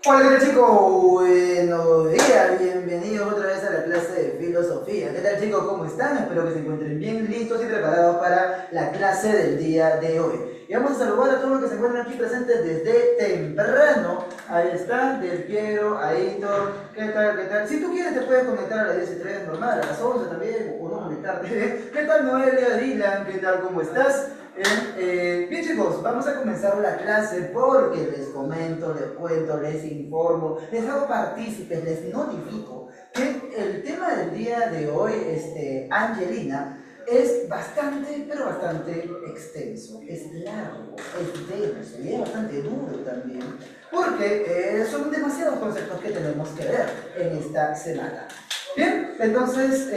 Hola, ¿qué tal chicos? Buenos días, bienvenidos otra vez a la clase de filosofía. ¿Qué tal chicos? ¿Cómo están? Espero que se encuentren bien listos y preparados para la clase del día de hoy. Y vamos a saludar a todos los que se encuentran aquí presentes desde temprano. Ahí está, Del Piero, Aitor, ¿qué tal? ¿Qué tal? Si tú quieres te puedes conectar a las 10:03 normal, a las 11 también, o no conectarte. ¿Qué tal Noelia, Dylan? ¿Qué tal? ¿Cómo estás? Bien chicos, vamos a comenzar la clase porque les comento, les cuento, les informo, les hago partícipes, les notifico que el tema del día de hoy, Angelina, es bastante, pero bastante extenso, es largo, es denso y es bastante duro también, porque son demasiados conceptos que tenemos que ver en esta semana. Bien, entonces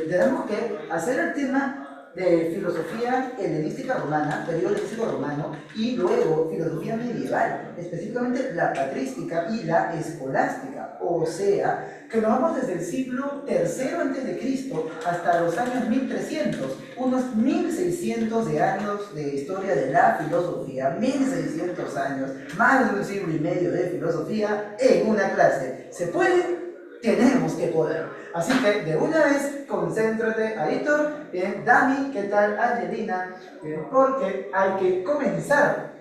tenemos que hacer el tema de filosofía helenística romana, periodo helenístico romano, y luego filosofía medieval, específicamente la patrística y la escolástica, o sea, que nos vamos desde el siglo III antes de Cristo hasta los años 1300, unos 1600 de años de historia de la filosofía, 1600 años, más de un siglo y medio de filosofía en una clase. ¿Se puede? Tenemos que poder. Así que de una vez, concéntrate, Aitor, bien, Dani, ¿qué tal? Angelina, bien, porque hay que comenzar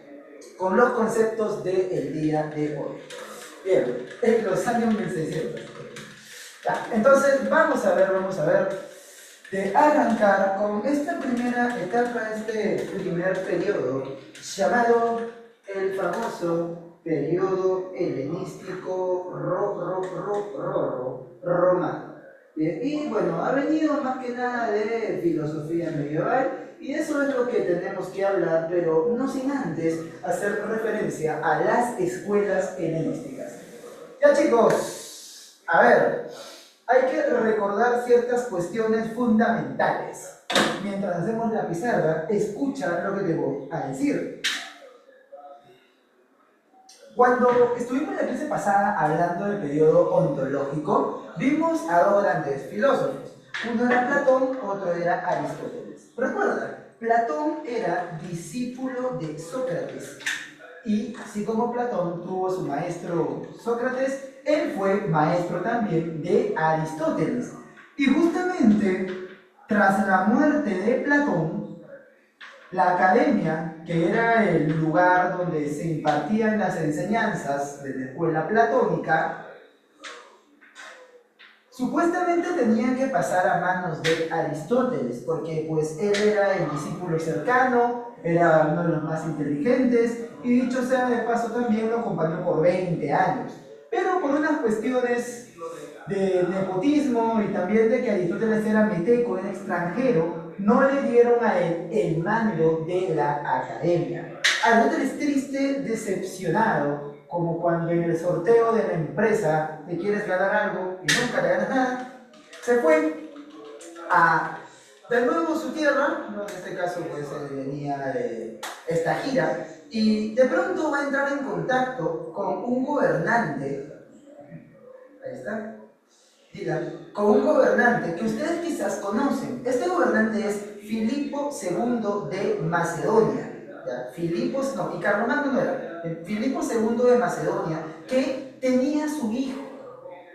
con los conceptos del día de hoy. Bien, en los años 1600. Ya, entonces vamos a ver, de arrancar con esta primera etapa, este primer periodo, llamado el famoso periodo helenístico romano. Y bueno, ha venido más que nada de filosofía medieval y eso es lo que tenemos que hablar, pero no sin antes hacer referencia a las escuelas helenísticas. Ya chicos, a ver, hay que recordar ciertas cuestiones fundamentales. Mientras hacemos la pizarra, escucha lo que te voy a decir. Cuando estuvimos en la clase pasada hablando del periodo ontológico, vimos a dos grandes filósofos. Uno era Platón, otro era Aristóteles. Recuerda, Platón era discípulo de Sócrates. Y así como Platón tuvo su maestro Sócrates, él fue maestro también de Aristóteles. Y justamente tras la muerte de Platón, la academia, que era el lugar donde se impartían las enseñanzas de la escuela platónica, supuestamente tenían que pasar a manos de Aristóteles, porque pues él era el discípulo cercano, era uno de los más inteligentes, y dicho sea de paso también lo acompañó por 20 años. Pero por unas cuestiones de nepotismo y también de que Aristóteles era meteco, era extranjero, no le dieron a él el mando de la academia. Aristóteles triste, decepcionado, como cuando en el sorteo de la empresa te quieres ganar algo y nunca te ganas nada, se fue a de nuevo su tierra, ¿no? En este caso pues él venía de esta gira, y de pronto va a entrar en contacto con un gobernante, ahí está, con un gobernante que ustedes quizás conocen. Este gobernante es Filipo II de Macedonia. ¿Ya? No, y Carlomagno no era. Filipo II de Macedonia, que tenía su hijo.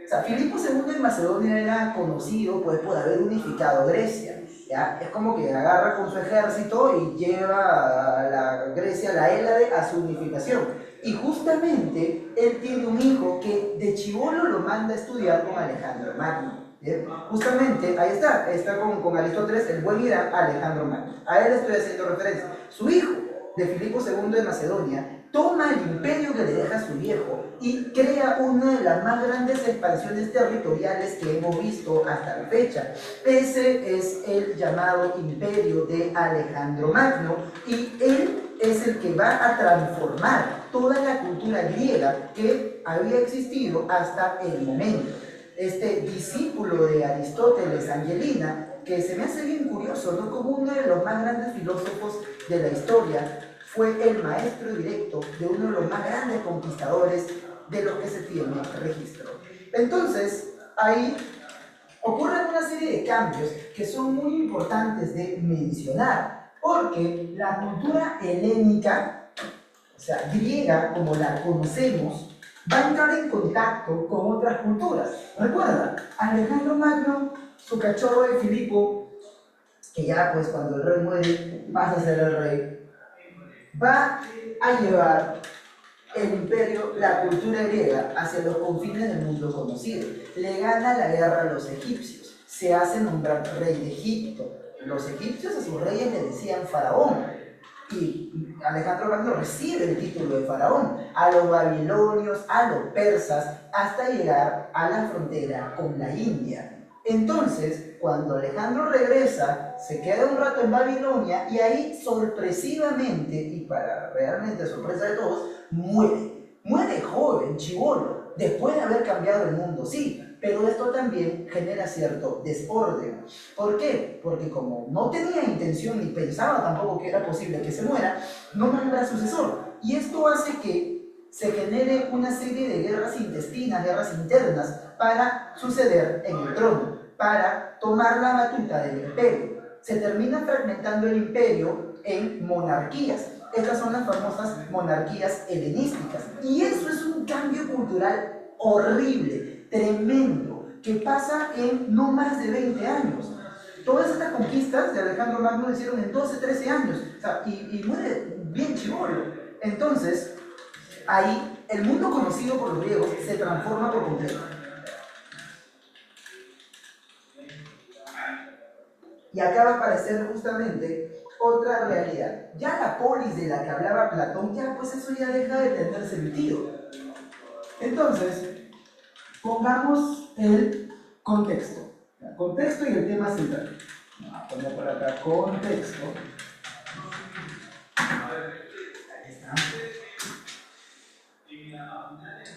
O sea, Filipo II de Macedonia era conocido pues, por haber unificado Grecia. ¿Ya? Es como que agarra con su ejército y lleva a la Grecia, la Hélade, a su unificación. Y justamente él tiene un hijo que de chibolo lo manda a estudiar con Alejandro Magno. ¿Bien? Justamente, ahí está con Aristóteles, el buen Irán, Alejandro Magno. A él estoy haciendo referencia. Su hijo, de Filipo II de Macedonia, toma el imperio que le deja su viejo y crea una de las más grandes expansiones territoriales que hemos visto hasta la fecha. Ese es el llamado imperio de Alejandro Magno y él es el que va a transformar toda la cultura griega que había existido hasta el momento. Este discípulo de Aristóteles, Angelina, que se me hace bien curioso, ¿no? Como uno de los más grandes filósofos de la historia, fue el maestro directo de uno de los más grandes conquistadores de lo que se tiene registro. Entonces, ahí ocurren una serie de cambios que son muy importantes de mencionar, porque la cultura helénica, o sea, griega como la conocemos, va a entrar en contacto con otras culturas. Recuerda, Alejandro Magno, su cachorro de Filipo, que ya pues cuando el rey muere pasa a ser el rey, va a llevar el imperio, la cultura griega, hacia los confines del mundo conocido. Le gana la guerra a los egipcios, se hace nombrar rey de Egipto. Los egipcios a sus reyes le decían faraón, y Alejandro Magno recibe el título de faraón. A los babilonios, a los persas, hasta llegar a la frontera con la India. Entonces, cuando Alejandro regresa, se queda un rato en Babilonia y ahí sorpresivamente, y para realmente sorpresa de todos, muere. Muere joven, chibolo, después de haber cambiado el mundo, sí, pero esto también genera cierto desorden. ¿Por qué? Porque como no tenía intención ni pensaba tampoco que era posible que se muera, no nombra sucesor. Y esto hace que se genere una serie de guerras intestinas, guerras internas, para suceder en el trono, para tomar la batuta del imperio. Se termina fragmentando el imperio en monarquías. Estas son las famosas monarquías helenísticas. Y eso es un cambio cultural horrible, tremendo, que pasa en no más de 20 años. Todas estas conquistas de Alejandro Magno lo hicieron en 12, 13 años, o sea, y muere bien chibolo. Entonces, ahí el mundo conocido por los griegos se transforma por completo. Y acá va a aparecer justamente otra realidad. Ya la polis de la que hablaba Platón, ya pues eso ya deja de tener sentido. Entonces, pongamos el contexto. El contexto y el tema central. Vamos a poner por acá contexto. Ahí está.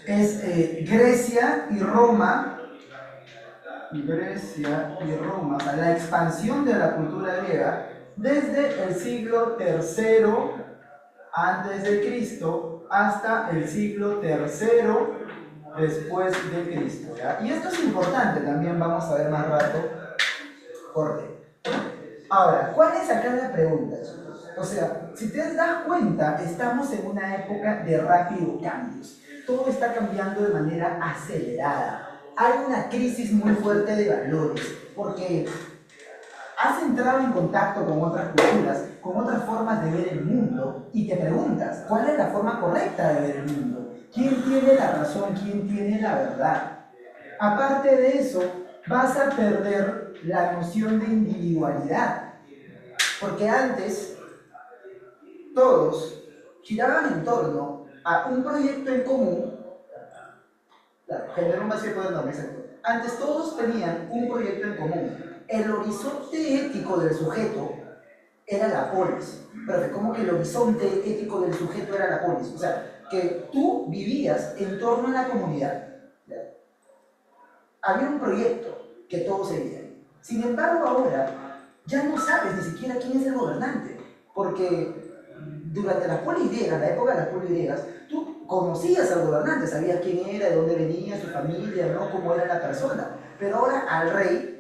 Es Grecia y Roma. Grecia y Roma, o sea, la expansión de la cultura griega desde el siglo III antes de Cristo hasta el siglo III después de Cristo, ¿ya? Y esto es importante, también vamos a ver más rato por qué. Ahora, ¿cuál es acá la pregunta, chicos? O sea, si te das cuenta, estamos en una época de rápidos cambios. Todo está cambiando de manera acelerada. Hay una crisis muy fuerte de valores, porque has entrado en contacto con otras culturas, con otras formas de ver el mundo, y te preguntas, ¿cuál es la forma correcta de ver el mundo? ¿Quién tiene la razón? ¿Quién tiene la verdad? Aparte de eso, vas a perder la noción de individualidad, porque antes todos giraban en torno a un proyecto en común. Claro, generó un vacío de poder enorme, exacto. Antes todos tenían un proyecto en común. El horizonte ético del sujeto era la polis. Pero ¿cómo que el horizonte ético del sujeto era la polis? O sea, que tú vivías en torno a la comunidad. ¿Ya? Había un proyecto que todos seguían. Sin embargo, ahora ya no sabes ni siquiera quién es el gobernante. Porque durante las polis griegas, la época de las polis griegas, tú conocías al gobernante, sabías quién era, de dónde venía, su familia, ¿no? Cómo era la persona. Pero ahora al rey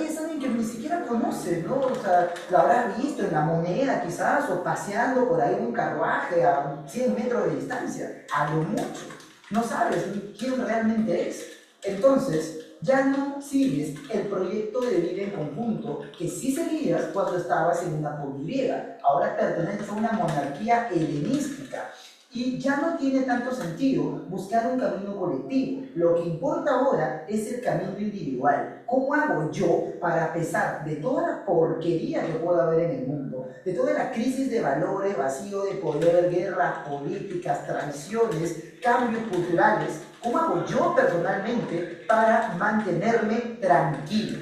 es alguien que ni siquiera conoces, ¿no? O sea, lo habrás visto en la moneda quizás, o paseando por ahí en un carruaje a 100 metros de distancia, a lo mucho. No sabes ni quién realmente es. Entonces, ya no sigues el proyecto de vida en conjunto que sí seguías cuando estabas en una polis griega. Ahora perteneces a una monarquía helenística. Y ya no tiene tanto sentido buscar un camino colectivo. Lo que importa ahora es el camino individual. ¿Cómo hago yo para, a pesar de toda la porquería que pueda haber en el mundo, de toda la crisis de valores, vacío de poder, guerras políticas, traiciones, cambios culturales, cómo hago yo personalmente para mantenerme tranquilo?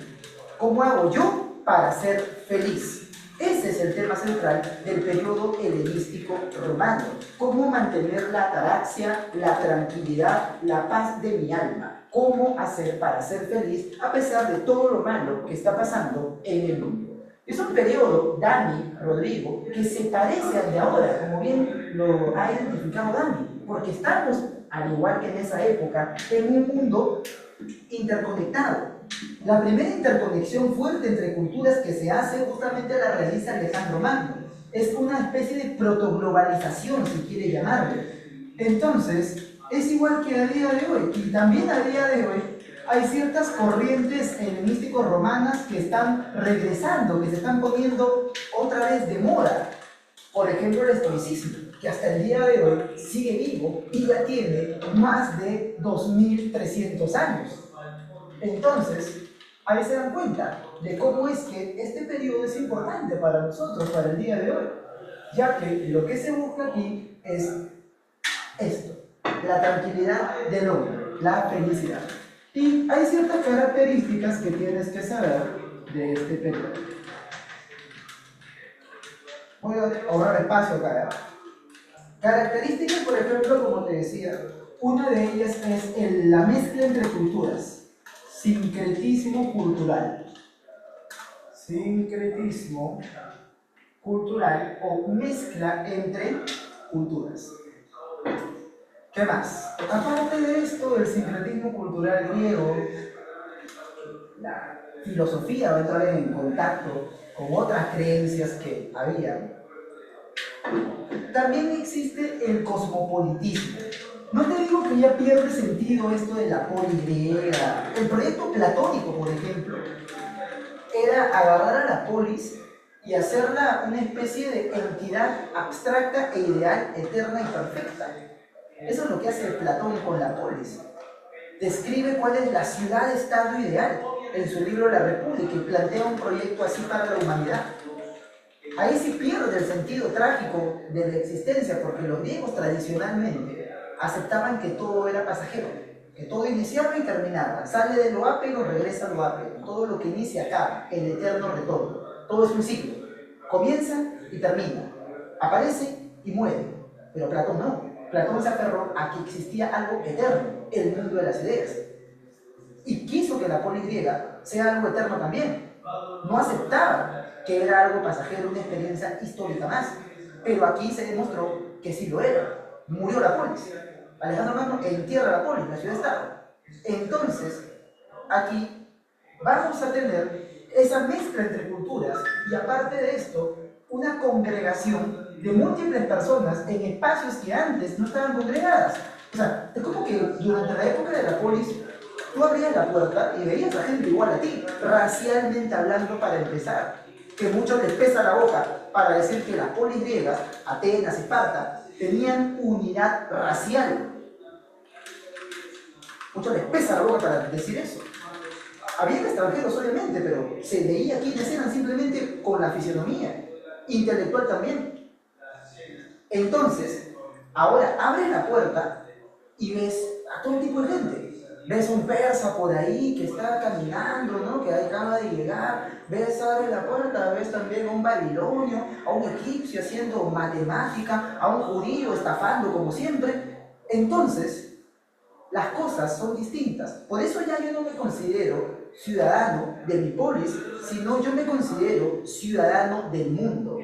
¿Cómo hago yo para ser feliz? Ese es el tema central del periodo helenístico romano. Cómo mantener la ataraxia, la tranquilidad, la paz de mi alma. Cómo hacer para ser feliz a pesar de todo lo malo que está pasando en el mundo. Es un periodo, Dani, Rodrigo, que se parece al de ahora, como bien lo ha identificado Dani, porque estamos, al igual que en esa época, en un mundo interconectado. La primera interconexión fuerte entre culturas que se hace justamente la realiza Alejandro Magno. Es una especie de protoglobalización, si quiere llamarle. Entonces, es igual que a día de hoy. Y también a día de hoy hay ciertas corrientes helenísticos romanas que están regresando, que se están poniendo otra vez de moda. Por ejemplo, el estoicismo, que hasta el día de hoy sigue vivo y ya tiene más de 2300 años. Entonces, ahí se dan cuenta de cómo es que este periodo es importante para nosotros, para el día de hoy, ya que lo que se busca aquí es esto, la tranquilidad del hombre, la felicidad. Y hay ciertas características que tienes que saber de este periodo. Voy a ahorrar espacio acá. Características, por ejemplo, como te decía, una de ellas es la mezcla entre culturas, sincretismo cultural. Sincretismo cultural o mezcla entre culturas. ¿Qué más? Aparte de esto, el sincretismo cultural griego, la filosofía va a entrar en contacto con otras creencias que había. También existe el cosmopolitismo. No te digo que ya pierde sentido esto de la polis griega. El proyecto platónico, por ejemplo, era agarrar a la polis y hacerla una especie de entidad abstracta e ideal, eterna y perfecta. Eso es lo que hace Platón con la polis. Describe cuál es la ciudad-estado ideal en su libro La República y plantea un proyecto así para la humanidad. Ahí sí pierde el sentido trágico de la existencia, porque los griegos tradicionalmente aceptaban que todo era pasajero, que todo iniciaba y terminaba, sale de lo ápero, regresa a lo ápero, todo lo que inicia acaba, el eterno retorno, todo es un ciclo, comienza y termina, aparece y muere, pero Platón no. Platón se aferró a que existía algo eterno, el mundo de las ideas. Y quiso que la polis griega sea algo eterno también. No aceptaba que era algo pasajero, una experiencia histórica más. Pero aquí se demostró que sí lo era. Murió la polis. Alejandro Magno entierra la polis, la ciudad-estado. Entonces, aquí vamos a tener esa mezcla entre culturas y aparte de esto, una congregación de múltiples personas en espacios que antes no estaban congregadas. O sea, es como que durante la época de la polis, tú abrías la puerta y veías a gente igual a ti, racialmente hablando para empezar, que muchos les pesa la boca para decir que las polis griegas, Atenas, Esparta, tenían unidad racial. Muchos les pesa la boca para decir eso. Había extranjeros, obviamente, pero se veía quiénes eran simplemente con la fisionomía. Intelectual también. Entonces, ahora abres la puerta y ves a todo tipo de gente. Ves un persa por ahí que está caminando, ¿no? Que acaba de llegar. Ves, abre la puerta, ves también a un babilonio, a un egipcio haciendo matemática, a un judío estafando como siempre. Entonces, las cosas son distintas. Por eso ya yo no me considero ciudadano de mi polis, sino yo me considero ciudadano del mundo.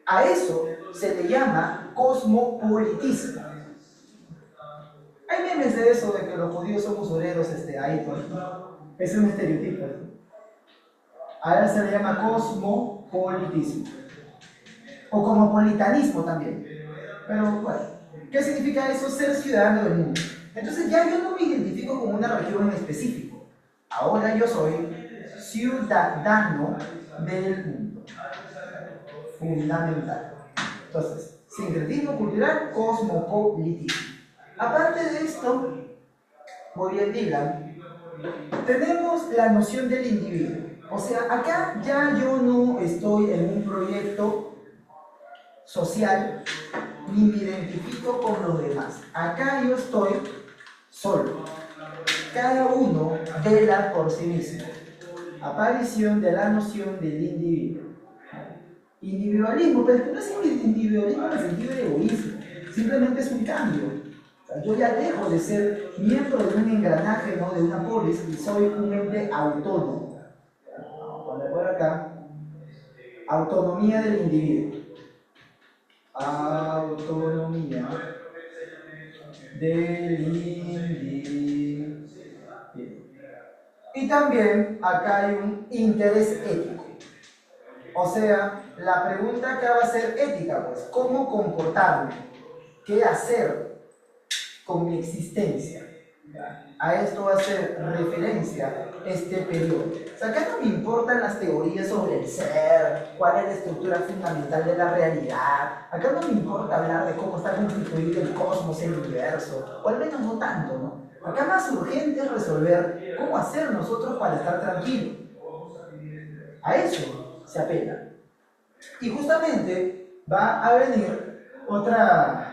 A eso se le llama cosmopolitismo. Hay memes de eso, de que los judíos son usureros, ahí pues, es un estereotipo. A él se le llama cosmopolitismo. O cosmopolitanismo también. Pero bueno, ¿qué significa eso? Ser ciudadano del mundo. Entonces ya yo no me identifico con una región en específico. Ahora yo soy ciudadano del mundo. Fundamental. Entonces, sincretismo cultural, cosmopolitismo. Aparte de esto, muy bien Dylan, tenemos la noción del individuo. O sea, acá ya yo no estoy en un proyecto social ni me identifico con los demás. Acá yo estoy solo. Cada uno vela por sí mismo. Aparición de la noción del individuo. Individualismo, pero no es individualismo en el sentido de egoísmo, simplemente es un cambio. O sea, yo ya dejo de ser miembro de un engranaje, ¿no? De una polis y soy un ente autónomo. Vamos a poner por acá. Autonomía del individuo. Autonomía del individuo. Y también acá hay un interés ético. O sea, la pregunta acá va a ser ética, pues, ¿cómo comportarme? ¿Qué hacer? con mi existencia. A esto va a hacer referencia este periodo. O sea, acá no me importan las teorías sobre el ser, cuál es la estructura fundamental de la realidad. Acá no me importa hablar de cómo está constituido el cosmos, el universo, o al menos no tanto, ¿no? Acá más urgente es resolver cómo hacer nosotros para estar tranquilos. A eso se apela. Y justamente va a venir otra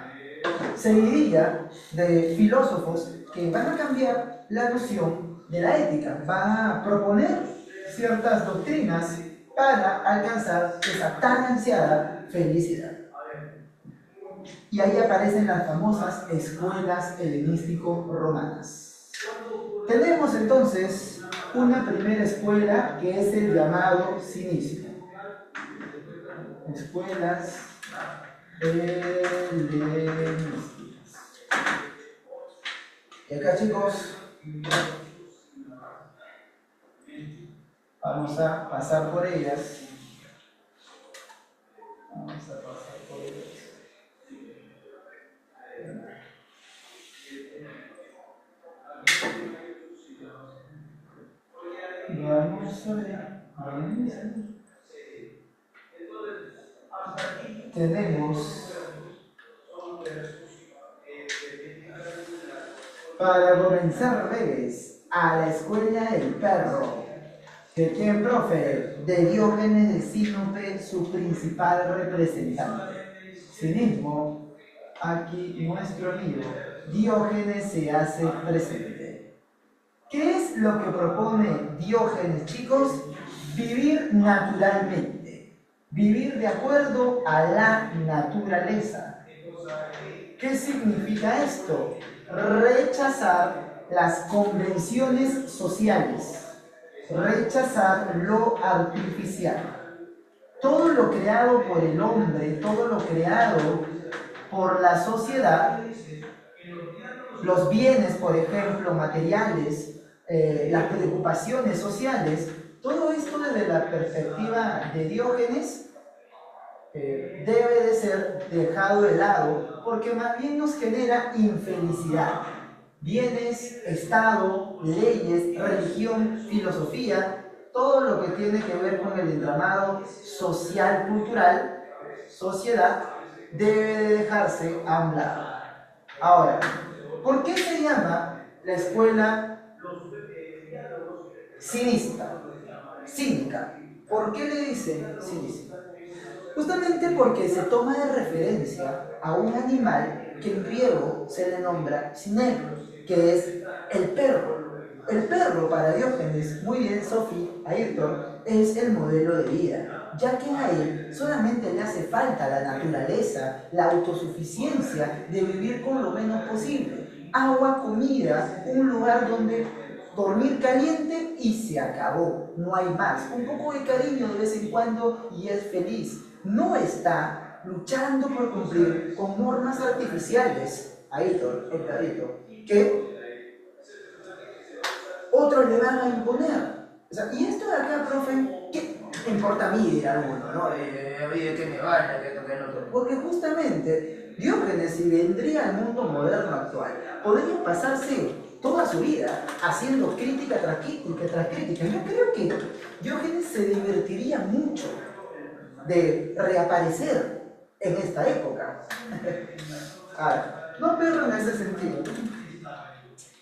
seguidilla de filósofos que van a cambiar la noción de la ética, van a proponer ciertas doctrinas para alcanzar esa tan ansiada felicidad. Y ahí aparecen las famosas escuelas helenístico-romanas. Tenemos entonces una primera escuela que es el llamado cinismo. Escuelas helenísticas. Y acá, chicos, vamos a pasar por ellas. Vamos a ver. Tenemos, para comenzar breves, a la escuela del perro, de quien profe, de Diógenes de Sinope, su principal representante. Cinismo, aquí nuestro amigo Diógenes se hace presente. ¿Qué es lo que propone Diógenes, chicos? Vivir naturalmente, vivir de acuerdo a la naturaleza. ¿Qué significa esto? Rechazar las convenciones sociales, rechazar lo artificial. Todo lo creado por el hombre, todo lo creado por la sociedad, los bienes, por ejemplo, materiales, las preocupaciones sociales, todo esto desde la perspectiva de Diógenes debe de ser dejado de lado porque más bien nos genera infelicidad. Bienes, Estado, leyes, religión, filosofía, todo lo que tiene que ver con el entramado social, cultural, sociedad, debe de dejarse a un lado. Ahora, ¿por qué se llama la escuela cinista? Cínica. ¿Por qué le dicen cinista? Justamente porque se toma de referencia a un animal que en griego se le nombra cinegro, que es el perro. El perro para Diógenes, muy bien Sophie, Ayrton, es el modelo de vida, ya que a él solamente le hace falta la naturaleza, la autosuficiencia de vivir con lo menos posible. Agua, comida, un lugar donde dormir caliente y se acabó, no hay más. Un poco de cariño de vez en cuando y es feliz. No está luchando por cumplir con normas artificiales, Ayrton, el perrito, que otros le van a imponer. O sea, y esto de acá, profe, ¿qué me importa a mí, dirá alguno, ¿no? Oye, que me vaya, que esto, que no otro. Porque justamente Diógenes, si vendría al mundo moderno actual, podría pasarse toda su vida haciendo crítica tras crítica tras crítica. Yo creo que Diógenes se divertiría mucho de reaparecer en esta época. Ahora, no perro en ese sentido.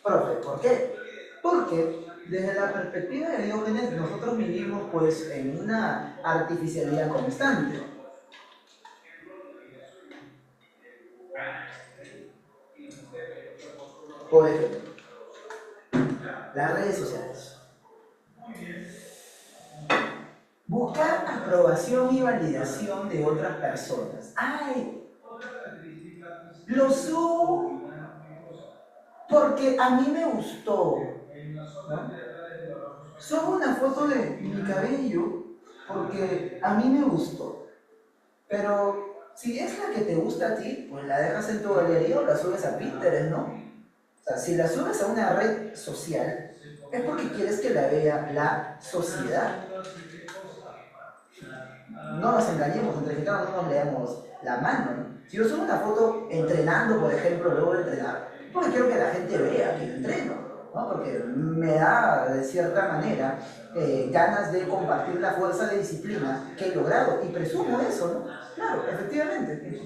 Profe, ¿por qué? Porque desde la perspectiva de Diógenes nosotros vivimos pues en una artificialidad constante. Por ejemplo, las redes sociales. Buscar aprobación y validación de otras personas. ¡Ay! Lo subo porque a mí me gustó, ¿no? Subo una foto de mi cabello porque a mí me gustó. Pero si es la que te gusta a ti, pues la dejas en tu galería o la subes a Pinterest, ¿no? O sea, si la subes a una red social, es porque quieres que la vea la sociedad. No nos engañemos, entre mexicanos no nos leamos la mano, ¿no? Si yo subo una foto entrenando, por ejemplo, luego de entrenar, Porque quiero que la gente vea que yo entreno, ¿no? Porque me da, de cierta manera, ganas de compartir la fuerza de disciplina que he logrado, y presumo eso, ¿no? Claro, efectivamente.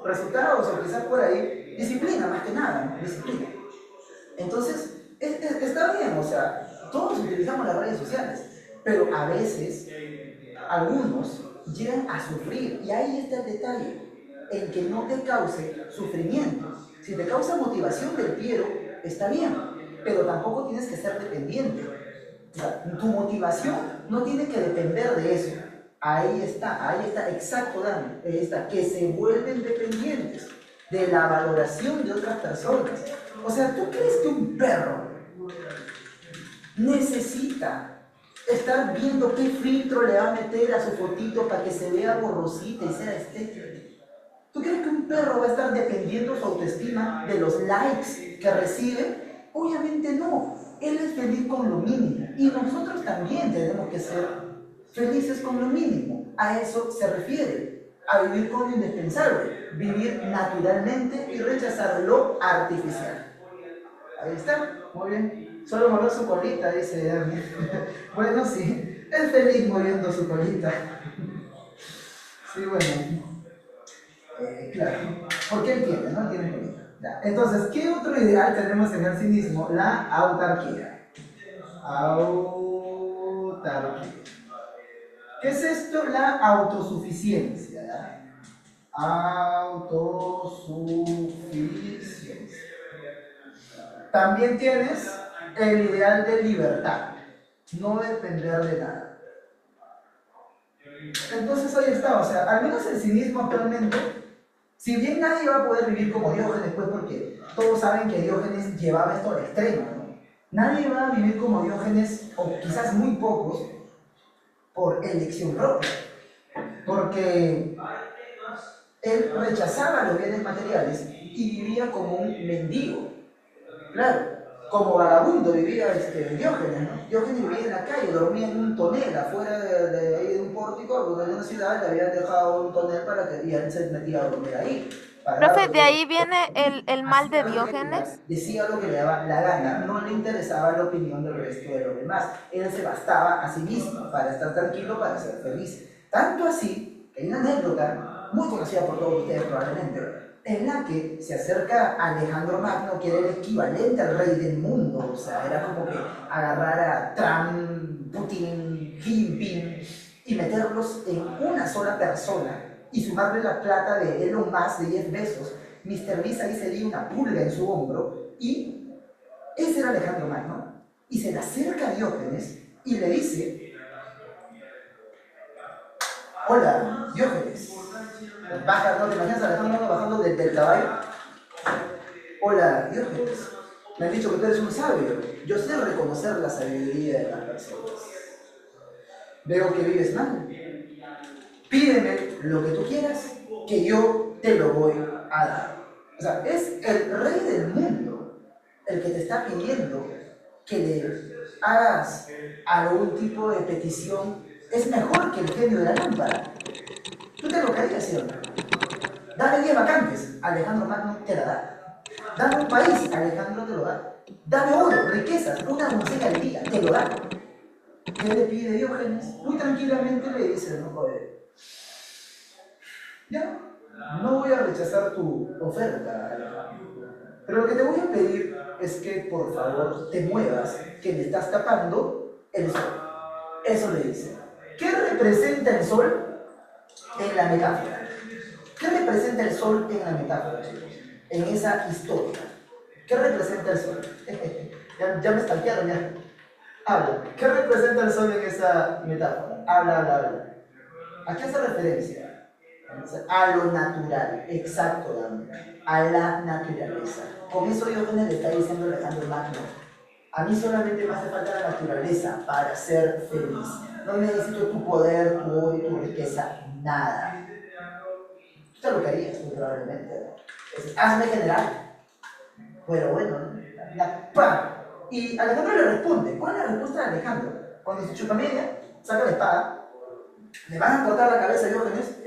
Resultados, o quizás por ahí, disciplina más que nada, ¿no? Disciplina. Entonces, está bien, o sea, todos utilizamos las redes sociales, pero a veces algunos llegan a sufrir, y ahí está el detalle, en que no te cause sufrimiento. Si te causa motivación del Piero, está bien, pero tampoco tienes que ser dependiente. O sea, tu motivación no tiene que depender de eso. Ahí está, exacto, Dani, ahí está, que se vuelven dependientes de la valoración de otras personas. O sea, ¿tú crees que un perro necesita estar viendo qué filtro le va a meter a su fotito para que se vea borrosita y sea estética? ¿Tú crees que un perro va a estar dependiendo su autoestima de los likes que recibe? Obviamente no. Él es feliz con lo mínimo. Y nosotros también tenemos que ser felices con lo mínimo. A eso se refiere. A vivir con lo indispensable. Vivir naturalmente y rechazar lo artificial. Ahí está. Muy bien. Solo mordió su colita, dice Dani. Bueno, sí. Es feliz muriendo su colita. Sí, bueno. Claro, porque él tiene, ¿no? Tiene política. Ya. Entonces, ¿qué otro ideal tenemos en el cinismo? La autarquía. Autarquía. ¿Qué es esto? La autosuficiencia. ¿Ya? Autosuficiencia. También tienes el ideal de libertad. No depender de nada. Entonces ahí está, o sea, al menos el cinismo actualmente, si bien nadie va a poder vivir como Diógenes, pues porque todos saben que Diógenes llevaba esto al extremo, ¿no? Nadie va a vivir como Diógenes, o quizás muy pocos, por elección propia, porque él rechazaba los bienes materiales y vivía como un mendigo. Claro, como vagabundo vivía Diógenes, ¿no? Diógenes vivía en la calle, dormía en un tonel afuera de un pórtico, de una ciudad, le habían dejado un tonel para que y él se metía a dormir ahí. Profe, Pagaba de ahí viene el mal hacía de lo que quería, Diógenes. decía lo que le daba la gana, no le interesaba la opinión del resto de los demás. Él se bastaba a sí mismo para estar tranquilo, para ser feliz. Tanto así que hay una anécdota muy conocida por todos ustedes probablemente, en la que se acerca a Alejandro Magno, que era el equivalente al rey del mundo. O sea, era como que agarrar a Trump, Putin, Xi Jinping y meterlos en una sola persona y sumarle la plata de Elon Musk de 10 pesos. Mr. Beast ahí sería una pulga en su hombro, y ese era Alejandro Magno. Y se le acerca a Diógenes y le dice: hola, Diógenes. Baja, ¿no te imaginas a Alejandro Magno bajando del caballo? Hola, Diógenes. Me han dicho que tú eres un sabio. Yo sé reconocer la sabiduría de las personas. Veo que vives mal. Pídeme lo que tú quieras, que yo te lo voy a dar. O sea, es el rey del mundo el que te está pidiendo que le hagas algún tipo de petición. Es mejor que el genio de la lámpara. ¿Tú te lo creías, sí o no? Dame 10 vacantes, Alejandro Magno te la da. Dame un país, Alejandro te lo da. Dame oro, riquezas, una doncella al día, te lo da. ¿Qué le pide Diógenes? Muy tranquilamente le dice: no, joder, ya, no voy a rechazar tu oferta, Alejandro. Pero lo que te voy a pedir es que por favor te muevas, que me estás tapando el sol. Eso le dice. ¿Qué representa el sol en la metáfora? ¿Qué representa el sol en la metáfora, chicos? En esa historia. ¿Qué representa el sol? Ya me stalkearon ya. Habla. ¿Qué representa el sol en esa metáfora? Habla. ¿A qué hace referencia? A lo natural, exacto, Dani. A la naturaleza. Con eso Diógenes le está diciendo a Alejandro Magno: a mí solamente me hace falta la naturaleza para ser feliz. No necesito tu poder, tu oro, tu riqueza, nada. Tú te lo querías, muy probablemente. Entonces, hazme general. Pero bueno, ¡pam! Y Alejandro le responde. ¿Cuál es la respuesta de Alejandro? Cuando se chupa media, saca la espada, le van a cortar la cabeza a Diógenes,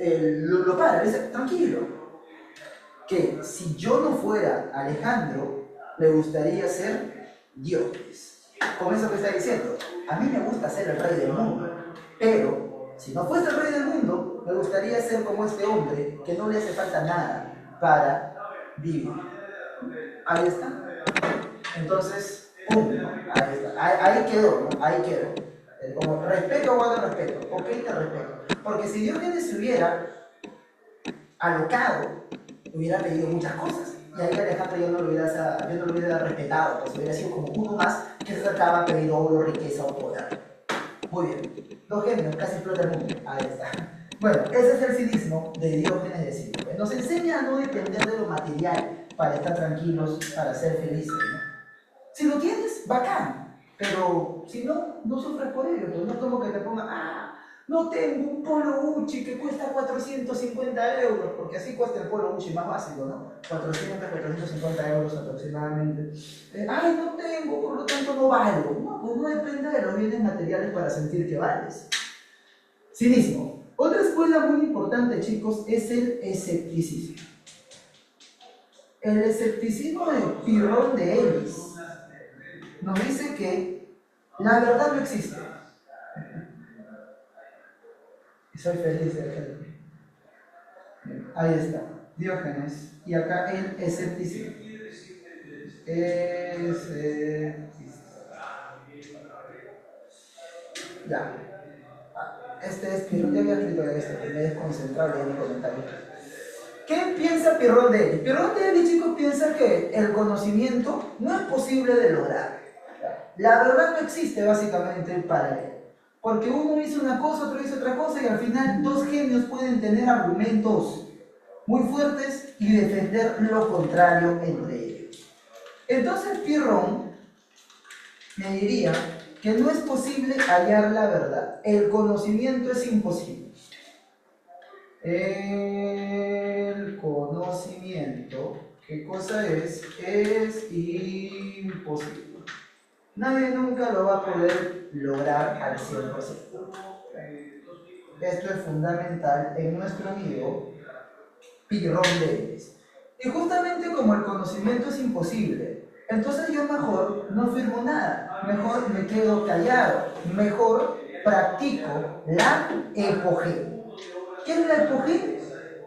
lo para, le dice: tranquilo, que si yo no fuera Alejandro, le gustaría ser Diógenes. Con eso que está diciendo, a mí me gusta ser el rey del mundo, pero si no fuese el rey del mundo, me gustaría ser como este hombre que no le hace falta nada para vivir. Ahí está. Entonces, ¡pum! ¿No? Ahí está. Ahí quedó, ¿no? Ahí quedó. Como respeto o guardo respeto. Ok, te respeto. Porque si Diógenes se hubiera alocado, hubiera pedido muchas cosas. Y ahí Alejandro yo no lo hubiera respetado, pues hubiera sido como uno más que se trataba de pedir oro, riqueza o poder. Muy bien. Dos genios, casi explota el mundo. Ahí está. Bueno, ese es el cinismo de Diógenes de Sinope. Nos enseña a no depender de lo material para estar tranquilos, para ser felices, ¿no? Si lo tienes, bacán. Pero si no, no sufres por ello. Pues no es como que te pongan, no tengo un polo Gucci que cuesta 450 euros, porque así cuesta el polo Gucci más básico, ¿no? 450 euros aproximadamente. No tengo, por lo tanto no valgo. No, pues no depende de los bienes materiales para sentir que vales. Cinismo. Otra escuela muy importante, chicos, es el escepticismo. El escepticismo de Pirrón de Elis nos dice que la verdad no existe. Y soy feliz de hacerlo. Ahí está, Diógenes. Y acá el escepticismo. Ya. Este es Pirrón, ya había escrito esto, me he desconcentrado en mi comentario. ¿Qué piensa Pirrón de Elis? Pirrón de Elis, chicos, piensa que el conocimiento no es posible de lograr. La verdad no existe básicamente para él. Porque uno hizo una cosa, otro hizo otra cosa y al final dos genios pueden tener argumentos muy fuertes y defender lo contrario entre ellos. Entonces Pirrón me diría que no es posible hallar la verdad. El conocimiento es imposible. El conocimiento, ¿qué cosa es? Es imposible. Nadie nunca lo va a poder lograr al 100%. Esto es fundamental en nuestro amigo Pirrón de Elis. Y justamente como el conocimiento es imposible, entonces yo mejor no firmo nada, mejor me quedo callado, mejor practico la epogea. ¿Qué es la epogea?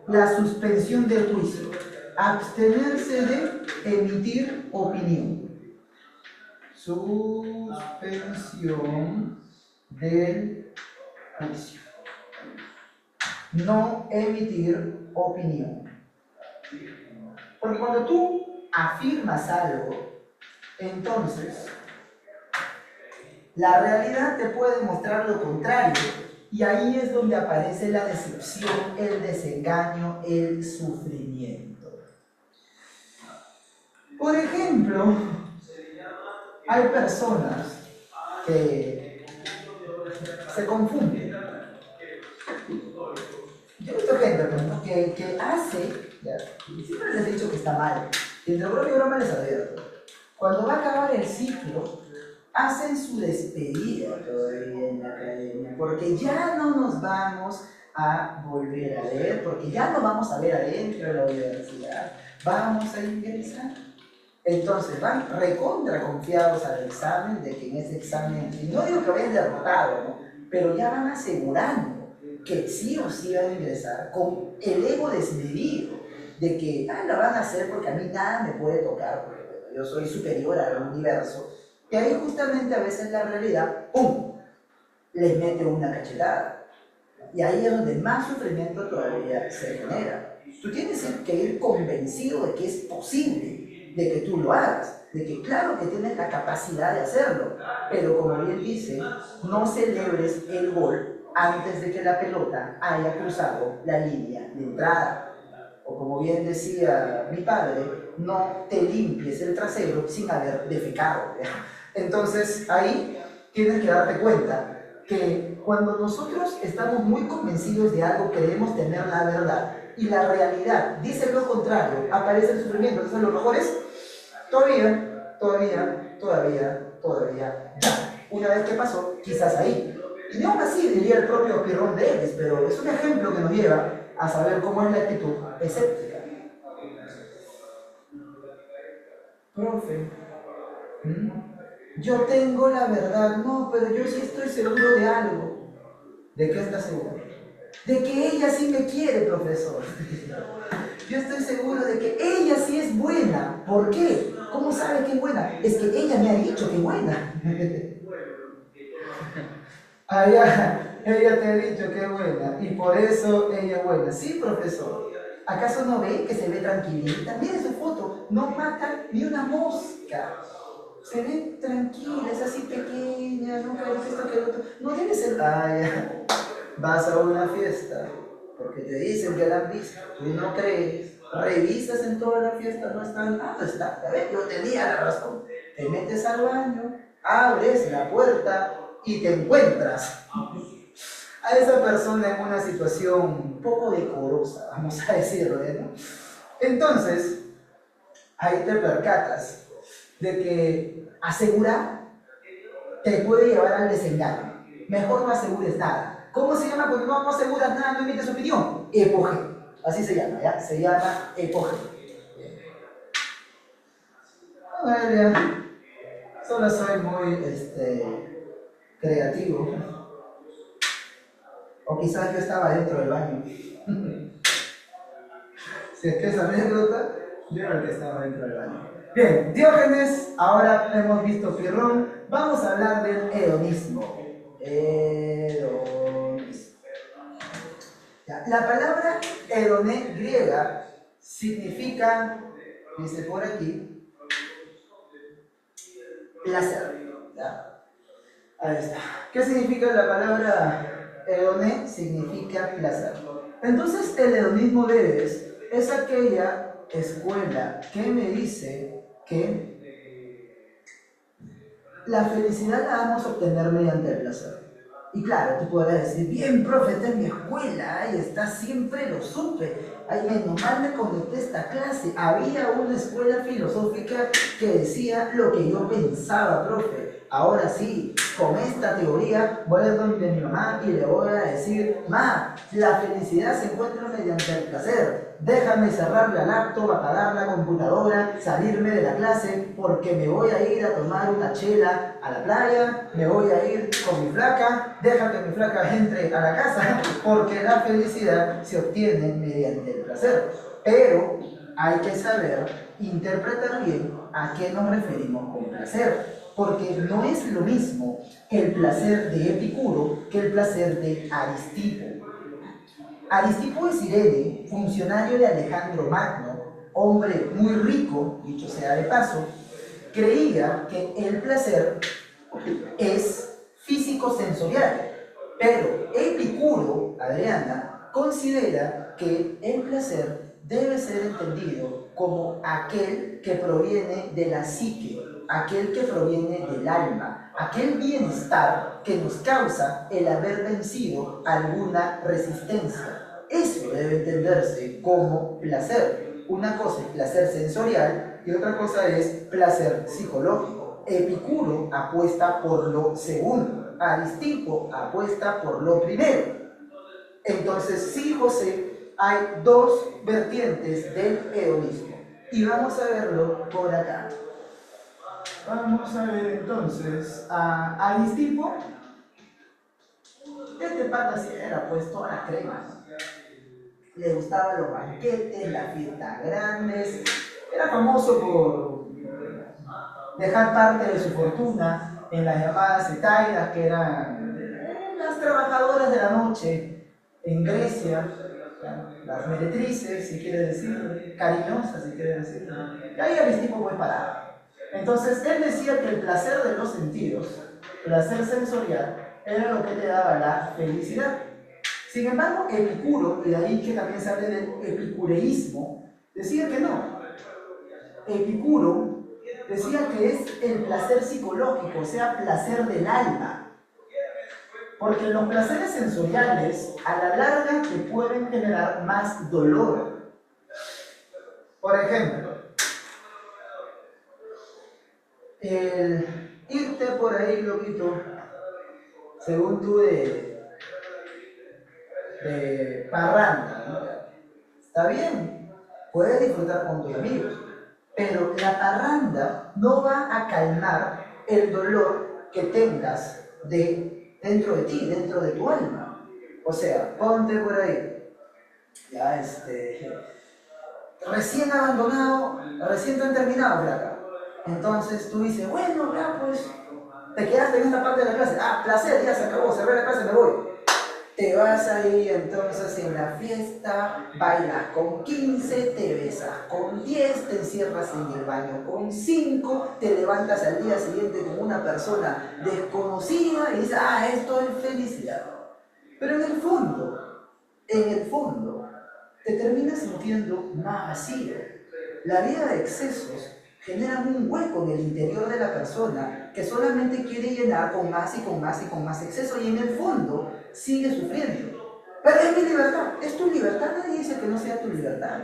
La suspensión del juicio, abstenerse de emitir opinión. Suspensión del juicio. No emitir opinión. Porque cuando tú afirmas algo, entonces la realidad te puede mostrar lo contrario. Y ahí es donde aparece la decepción, el desengaño, el sufrimiento. Por ejemplo, hay personas que se confunden. Yo he visto gente que hace, ya, y siempre les he dicho que está mal, y entre broma y broma les advierto. Cuando va a acabar el ciclo, hacen su despedida todavía en la academia, porque ya no nos vamos a volver a ver, porque ya no vamos a ver adentro de la universidad, vamos a ingresar. Entonces van recontra confiados al examen, de que en ese examen, y no digo que vayan derrotados, ¿no? Pero ya van asegurando que sí o sí van a ingresar con el ego desmedido, de que la van a hacer porque a mí nada me puede tocar, porque bueno, yo soy superior al universo. Y ahí justamente a veces la realidad, ¡pum!, les mete una cachetada. Y ahí es donde más sufrimiento todavía se genera. Tú tienes que ir convencido de que es posible, de que tú lo hagas, de que claro que tienes la capacidad de hacerlo, pero como bien dice, no celebres el gol antes de que la pelota haya cruzado la línea de entrada. O como bien decía mi padre, no te limpies el trasero sin haber defecado. Entonces ahí tienes que darte cuenta que cuando nosotros estamos muy convencidos de algo, queremos tener la verdad, y la realidad dice lo contrario, aparece el sufrimiento. Entonces lo mejor es todavía, ya. Una vez que pasó, quizás ahí. Y aún así diría el propio Pirrón de Elis, pero es un ejemplo que nos lleva a saber cómo es la actitud escéptica. profe, ¿Mm? Yo tengo la verdad, no, pero yo sí estoy seguro de algo. ¿De qué estás seguro? De que ella sí me quiere, profesor. Yo estoy seguro de que ella sí es buena. ¿Por qué? ¿Cómo sabe que es buena? Es que ella me ha dicho que es buena. Ah, ya, ella te ha dicho que es buena y por eso ella es buena. Sí, profesor. ¿Acaso no ve que se ve tranquilita? Mire su foto, no mata ni una mosca. Se ve tranquila, es así pequeña, nunca he visto que el otro. No debe ser. Ah, ya. Vas a una fiesta porque te dicen que la han visto. Tú no crees. Revisas en toda la fiesta, no están. Ah, no está. Ya ves, yo tenía la razón. Te metes al baño, abres la puerta y te encuentras a esa persona en una situación un poco decorosa, vamos a decirlo, ¿no? Entonces, ahí te percatas de que asegurar te puede llevar al desengaño. Mejor no asegures nada. ¿Cómo se llama cuando no aseguras nada, no emites opinión? Epoge. Así se llama, ¿ya? Se llama epoge. Bueno, ya. Solo soy muy creativo. O quizás yo estaba dentro del baño. Si es que esa anécdota, yo era el que estaba dentro del baño. Bien, Diógenes, ahora hemos visto Pirrón, vamos a hablar del hedonismo. Hedonismo. Ya, la palabra hedoné griega significa, dice por aquí, placer. ¿Ya? Ahí está. ¿Qué significa la palabra hedoné? Significa placer. Entonces, el hedonismo de es aquella escuela que me dice que la felicidad la vamos a obtener mediante el placer. Y claro, tú podrás decir, bien, profe, esta es mi escuela, ahí está, siempre lo supe. Ay, menos mal me conecté a esta clase. Había una escuela filosófica que decía lo que yo pensaba, profe. Ahora sí, con esta teoría voy a donde mi mamá y le voy a decir, ma, la felicidad se encuentra mediante el placer. Déjame cerrar la laptop, apagar la computadora, salirme de la clase porque me voy a ir a tomar una chela a la playa, me voy a ir con mi flaca, deja que mi flaca entre a la casa porque la felicidad se obtiene mediante el placer. Pero hay que saber interpretar bien a qué nos referimos con placer, porque no es lo mismo el placer de Epicuro que el placer de Aristipo. Aristipo de Cirene, funcionario de Alejandro Magno, hombre muy rico, dicho sea de paso, creía que el placer es físico-sensorial, pero Epicuro, Adriana, considera que el placer debe ser entendido como aquel que proviene de la psique, aquel que proviene del alma, aquel bienestar que nos causa el haber vencido alguna resistencia. Eso debe entenderse como placer. Una cosa es placer sensorial y otra cosa es placer psicológico. Epicuro apuesta por lo segundo, Aristipo apuesta por lo primero. Entonces, sí, José, hay dos vertientes del hedonismo y vamos a verlo por acá. Vamos a ver entonces a Aristipo. Este pata sí era pues toda la crema, ¿no? Le gustaban los banquetes, las fiestas grandes, era famoso por dejar parte de su fortuna en las llamadas etaidas, que eran las trabajadoras de la noche en Grecia, las meretrices, si quieres decir, cariñosas, si quieres decir. Y ahí Aristipo fue parado. Entonces, él decía que el placer de los sentidos, placer sensorial, era lo que te daba la felicidad. Sin embargo, Epicuro, y de ahí que también se hable del epicureísmo, decía que no. Epicuro decía que es el placer psicológico, o sea, placer del alma. Porque los placeres sensoriales, a la larga, te pueden generar más dolor. Por ejemplo, el irte por ahí, loquito, según tú, de parranda, ¿no? Está bien, puedes disfrutar con tus amigos, Pero la parranda no va a calmar el dolor que tengas dentro de ti, dentro de tu alma. O sea, ponte por ahí, ya recién abandonado, recién te han terminado, flaca. Entonces tú dices, bueno, ya pues, te quedaste en esta parte de la clase, placer, ya se acabó, cerré la clase, me voy. Te vas ahí entonces en la fiesta, bailas con 15, te besas con 10, te encierras en el baño con 5, te levantas al día siguiente con una persona desconocida y dices, esto es felicidad. Pero en el fondo, te terminas sintiendo más vacío. La vida de excesos genera un hueco en el interior de la persona que solamente quiere llenar con más y con más y con más exceso y en el fondo sigue sufriendo. Pero es mi libertad, es tu libertad, nadie dice que no sea tu libertad.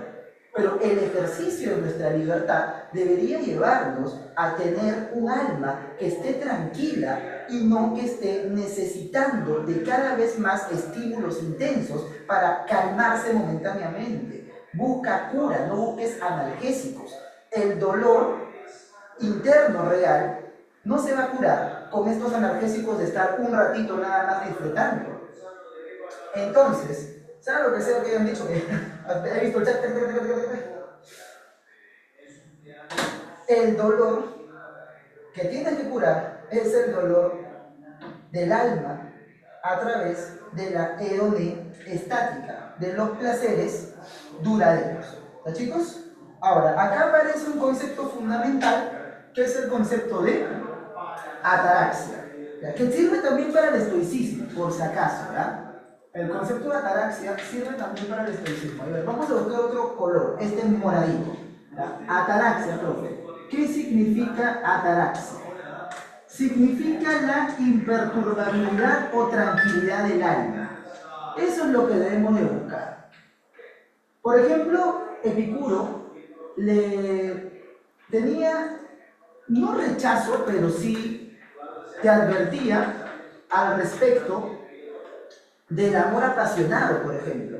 Pero el ejercicio de nuestra libertad debería llevarnos a tener un alma que esté tranquila y no que esté necesitando de cada vez más estímulos intensos para calmarse momentáneamente. Busca cura, no busques analgésicos. El dolor interno real no se va a curar con estos analgésicos de estar un ratito nada más disfrutando. Entonces, ¿sabes lo que sea que hayan dicho? He visto el chat. El dolor que tienes que curar es el dolor del alma a través de la hedonía estática, de los placeres duraderos. ¿Está, chicos? Ahora, acá aparece un concepto fundamental que es el concepto de ataraxia, ¿ya? Que sirve también para el estoicismo, por si acaso, ¿ya? El concepto de ataraxia sirve también para el estoicismo. A ver, vamos a buscar otro color, este moradito. ¿Ya? Ataraxia, profe. ¿Qué significa ataraxia? Significa la imperturbabilidad o tranquilidad del alma. Eso es lo que debemos de buscar. Por ejemplo, Epicuro le tenía, no rechazo, pero sí te advertía al respecto del amor apasionado, por ejemplo.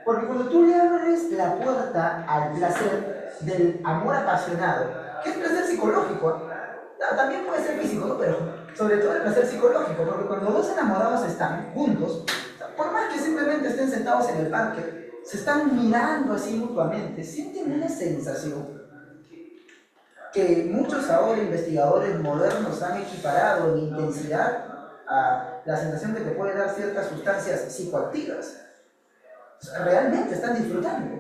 Porque cuando tú le abres la puerta al placer del amor apasionado, que es placer psicológico, también puede ser físico, ¿no? Pero sobre todo el placer psicológico, porque cuando dos enamorados están juntos, por más que simplemente estén sentados en el parque, se están mirando así mutuamente, sienten una sensación que muchos ahora investigadores modernos han equiparado en intensidad a la sensación que te puede dar ciertas sustancias psicoactivas. O sea, realmente están disfrutando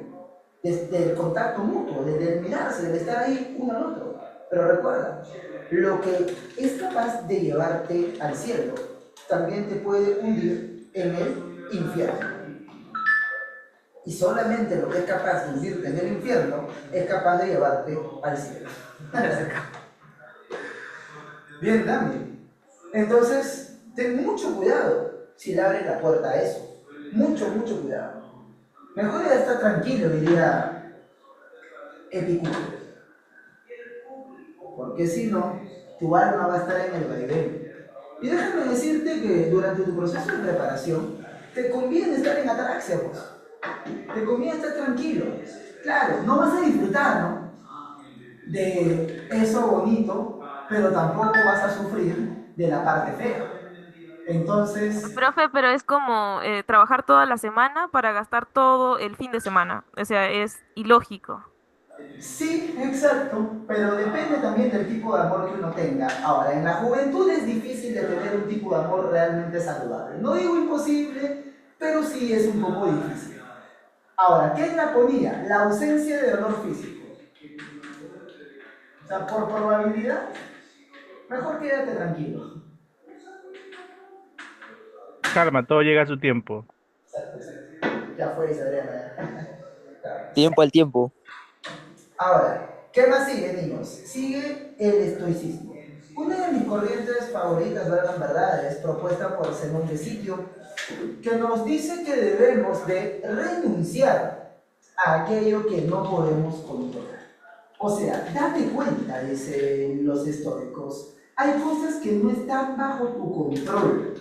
del contacto mutuo, del mirarse, del estar ahí uno al otro. Pero recuerda, lo que es capaz de llevarte al cielo también te puede hundir en el infierno. Y solamente lo que es capaz de hundirte en el infierno es capaz de llevarte al cielo. Bien, Dami. Entonces, ten mucho cuidado si le abres la puerta a eso. Mucho, mucho cuidado. Mejor ya estar tranquilo, diría Epicuro. Porque si no, tu alma va a estar en el vaivén. Y déjame decirte que durante tu proceso de preparación, te conviene estar en ataraxia, pues. Te conviene estar tranquilo. Claro, no vas a disfrutar, ¿no? De eso bonito, pero tampoco vas a sufrir de la parte fea. Entonces, Profe, pero es como trabajar toda la semana para gastar todo el fin de semana. O sea, es ilógico. sí, exacto, pero depende también del tipo de amor que uno tenga. Ahora, en la juventud es difícil de tener un tipo de amor realmente saludable. No digo imposible, pero sí es un poco difícil. Ahora, ¿qué es la aponía? La ausencia de dolor físico. O sea, por probabilidad, mejor quédate tranquilo. Calma, todo llega a su tiempo. Exacto, exacto. Ya fue Adriana. Tiempo al tiempo. Ahora, ¿qué más sigue, niños? Sigue el estoicismo. Una de mis corrientes favoritas, verdad, en verdad, es propuesta por Zenón de Sitio, que nos dice que debemos de renunciar a aquello que no podemos controlar. O sea, date cuenta, dicen los estoicos, hay cosas que no están bajo tu control.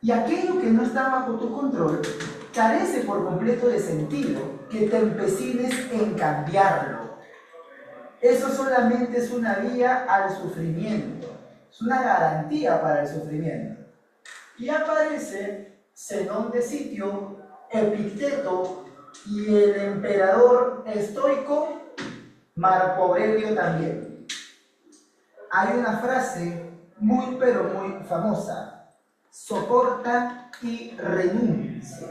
Y aquello que no está bajo tu control carece por completo de sentido que te empecines en cambiarlo. Eso solamente es una vía al sufrimiento, es una garantía para el sufrimiento. Y aparece Zenón de Sitio, Epicteto y el emperador estoico Marco Aurelio también. Hay una frase muy pero muy famosa: soporta y renuncia.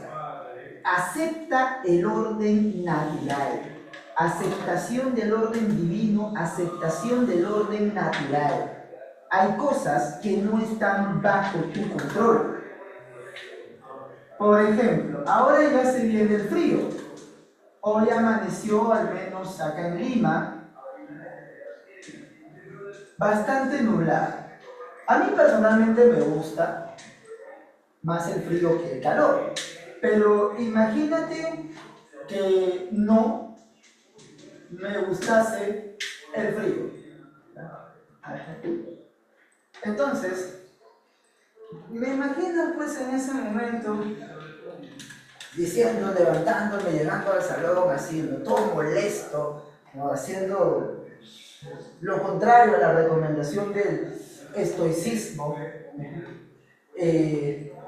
Acepta el orden natural. Aceptación del orden divino, aceptación del orden natural. Hay cosas que no están bajo tu control. Por ejemplo, ahora ya se viene el frío. Hoy amaneció, al menos acá en Lima, bastante nublado. A mí personalmente me gusta más el frío que el calor. Pero imagínate que no me gustase el frío. Entonces, me imagino pues en ese momento diciendo, levantándome, llegando al salón, haciendo todo molesto, ¿no? Haciendo lo contrario a la recomendación del estoicismo.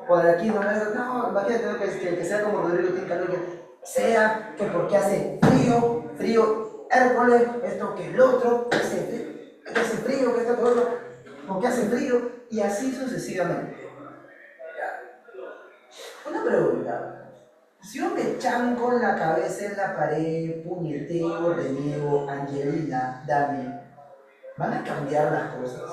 Por aquí no, imagínate, ¿no? que sea como Rodrigo Tinca, que sea que porque hace frío, Hércules, esto que el otro, que hace frío, que esto que el otro, porque hace frío, y así sucesivamente. Una pregunta. Si yo me chanco la cabeza en la pared, puñeteo, reniego, Angelina, Dani, ¿van a cambiar las cosas?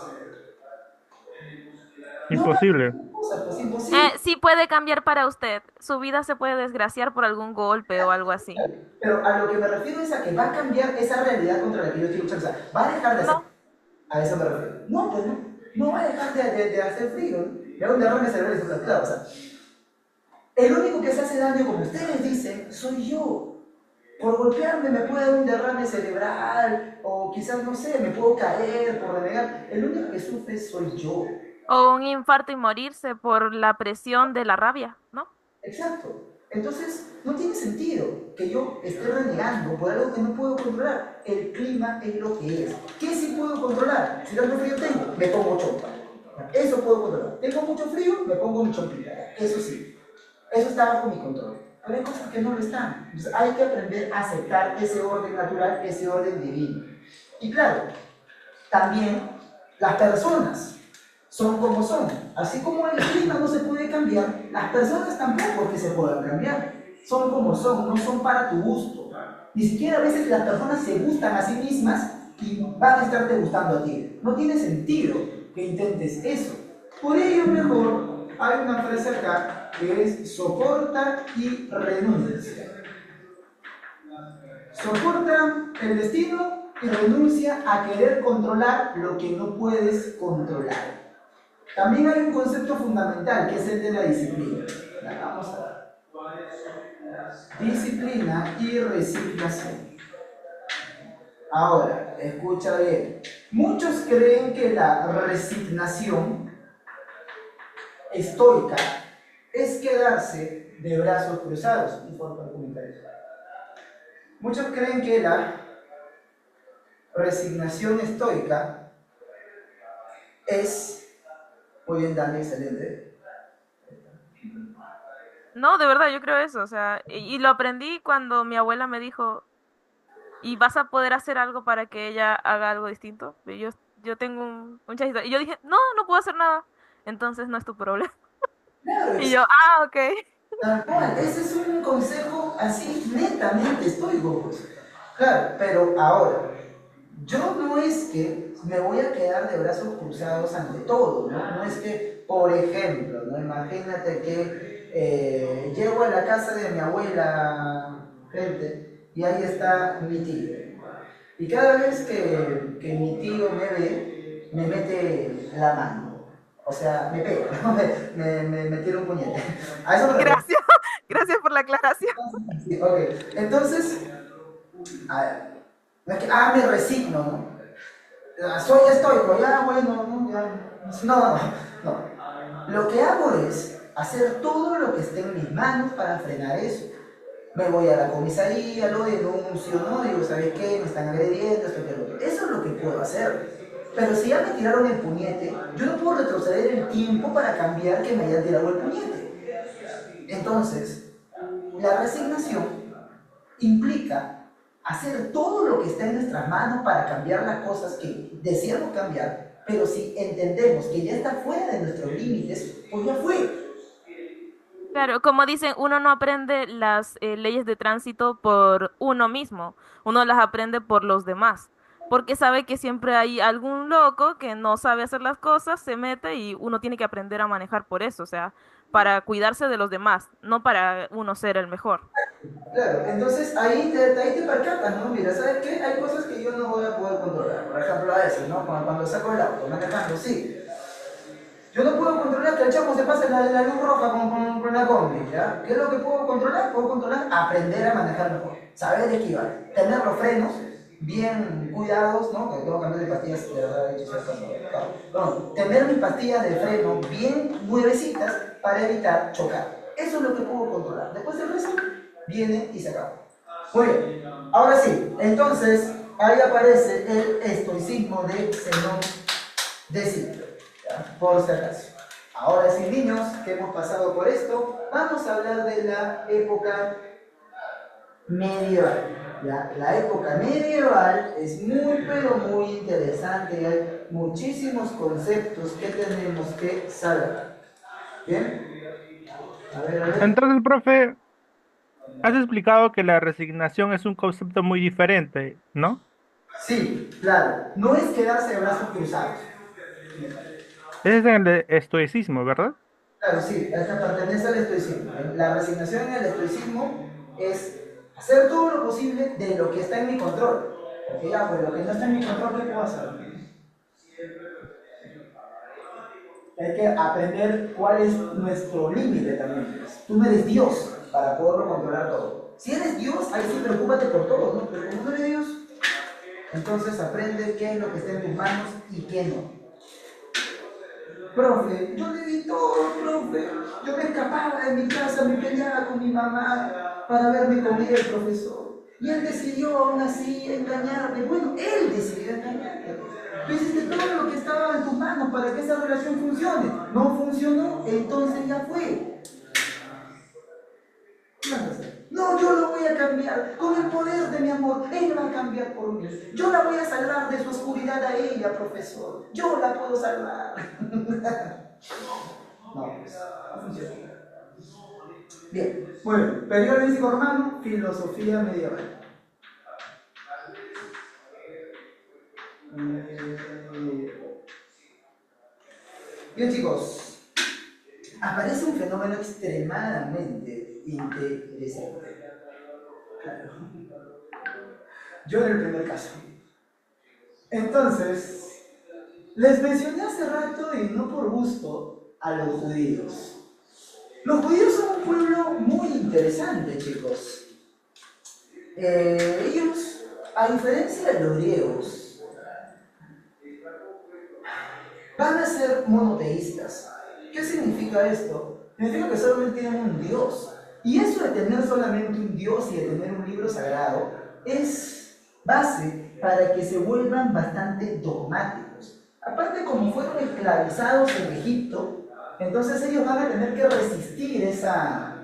Imposible. No, pues imposible. Sí puede cambiar para usted. Su vida se puede desgraciar por algún golpe o algo así. Pero a lo que me refiero es a que va a cambiar esa realidad contra la que yo estoy luchando. O sea, va a dejar de hacer. No. A eso me refiero. No, pues no. No va a dejar de hacer frío. Le da un derrame cerebral y se claro, o sea, el único que se hace daño, como ustedes dicen, soy yo. Por golpearme me puede dar un derrame cerebral, o quizás, no sé, me puedo caer por renegar. El único que sufre soy yo. O un infarto y morirse por la presión de la rabia, ¿no? Exacto. Entonces, no tiene sentido que yo esté renegando por algo que no puedo controlar. El clima es lo que es. ¿Qué sí puedo controlar? Si tanto frío tengo, me pongo chompa. Eso puedo controlar. Tengo mucho frío, me pongo mi chompita. Eso sí. Eso está bajo mi control. Pero hay cosas que no lo están. Entonces, hay que aprender a aceptar ese orden natural, ese orden divino. Y claro, también las personas son como son. Así como el clima no se puede cambiar, las personas tampoco es que se puedan cambiar. Son como son, no son para tu gusto. Ni siquiera a veces las personas se gustan a sí mismas y van a estarte gustando a ti. No tiene sentido que intentes eso. Por ello mejor hay una frase acá que es soporta y renuncia. Soporta el destino y renuncia a querer controlar lo que no puedes controlar. También hay un concepto fundamental que es el de la disciplina. Vamos a ver. Disciplina y resignación. Ahora, escucha bien. Muchos creen que la resignación estoica es quedarse de brazos cruzados. Muchos creen que la resignación estoica es... Muy bien, Dani, excelente. No, de verdad, yo creo eso. O sea, y lo aprendí cuando mi abuela me dijo, ¿y vas a poder hacer algo para que ella haga algo distinto? Y yo tengo un chajito. Y yo dije, no, no puedo hacer nada. Entonces no es tu problema. Claro, Y yo, ah, ok. tal cual, ese es un consejo así netamente estoico, pues. Claro, pero ahora, yo no es que me voy a quedar de brazos cruzados ante todo, ¿no? No es que, por ejemplo, ¿no? Imagínate que llego a la casa de mi abuela, gente, y ahí está mi tío. Y cada vez que mi tío me ve, me mete la mano. O sea, me pega, ¿no? me tira un puñete. A eso me refiero. Gracias. Gracias por la aclaración. Sí, ok. Entonces, a ver, no es que, me resigno, ¿no? Soy estoico, ya, bueno, no, ya. No. Lo que hago es hacer todo lo que esté en mis manos para frenar eso. Me voy a la comisaría, lo denuncio, ¿no? Digo, ¿sabes qué? Me están agrediendo, esto que lo otro. Eso es lo que puedo hacer. Pero si ya me tiraron el puñete, yo no puedo retroceder el tiempo para cambiar que me hayan tirado el puñete. Entonces, la resignación implica hacer todo lo que está en nuestras manos para cambiar las cosas que deseamos cambiar, pero si entendemos que ya está fuera de nuestros límites, pues ya fue. Claro, como dicen, uno no aprende las leyes de tránsito por uno mismo, uno las aprende por los demás, porque sabe que siempre hay algún loco que no sabe hacer las cosas, se mete y uno tiene que aprender a manejar por eso, o sea, para cuidarse de los demás, no para uno ser el mejor. Claro, entonces ahí te percatas, ¿no? Mira, ¿sabes qué? Hay cosas que yo no voy a poder controlar. Por ejemplo, a veces, ¿no? Cuando saco el auto, manejando, sí. Yo no puedo controlar que el chamo se pase la luz roja con la combi, ¿ya? ¿Qué es lo que puedo controlar? Puedo controlar aprender a manejar mejor, saber esquivar, tener los frenos bien cuidados, ¿no? Que tengo que cambiar de pastillas, de verdad, de hecho, tener mis pastillas de freno bien nuevecitas para evitar chocar. Eso es lo que puedo controlar. Después del resto, viene y se acaba. Muy bien, ahora sí, entonces ahí aparece el estoicismo de Zenón de Citro, ¿ya? Por si acaso. Ahora sí, niños, que hemos pasado por esto, vamos a hablar de la época medieval. ¿Ya? La época medieval es muy, pero muy interesante y hay muchísimos conceptos que tenemos que saber. ¿Bien? A ver, a ver. Entonces, profe, has explicado que la resignación es un concepto muy diferente, ¿no? Sí, claro, no es quedarse de brazos cruzados. Ese es el estoicismo, ¿verdad? Claro, sí, esta pertenece al estoicismo. La resignación en el estoicismo es hacer todo lo posible de lo que está en mi control. Porque ya, pues lo que no está en mi control, ¿qué puedo hacer? Hay que aprender cuál es nuestro límite también. Tú no eres Dios para poderlo controlar todo. Si eres Dios, ahí sí preocúpate por todo, ¿no? Pero como no eres Dios, entonces aprende qué es lo que está en tus manos y qué no. Profe, yo le di todo, profe. Yo me escapaba de mi casa, me peleaba con mi mamá para verme con él, profesor. Y él decidió aún así engañarme. Bueno, él decidió engañarte. Tú hiciste todo lo que estaba en tus manos para que esa relación funcione. No funcionó, entonces ya fue. ¿Qué vas a hacer? No, yo lo voy a cambiar. Con el poder de mi amor, él va a cambiar por mí. Yo la voy a salvar de su oscuridad a ella, profesor. Yo la puedo salvar. No, pues, no funciona. Bien, bueno, periodo helenístico romano, filosofía medieval. Bien, chicos, aparece un fenómeno extremadamente interesante. Claro. Yo en el primer caso. Entonces, les mencioné hace rato, y no por gusto, a los judíos. Los judíos son un pueblo muy interesante, chicos. Ellos, a diferencia de los griegos, van a ser monoteístas. ¿Qué significa esto? Significa que solamente tienen un Dios. Y eso de tener solamente un Dios y de tener un libro sagrado es base para que se vuelvan bastante dogmáticos. Aparte, como fueron esclavizados en Egipto, entonces ellos van a tener que resistir esa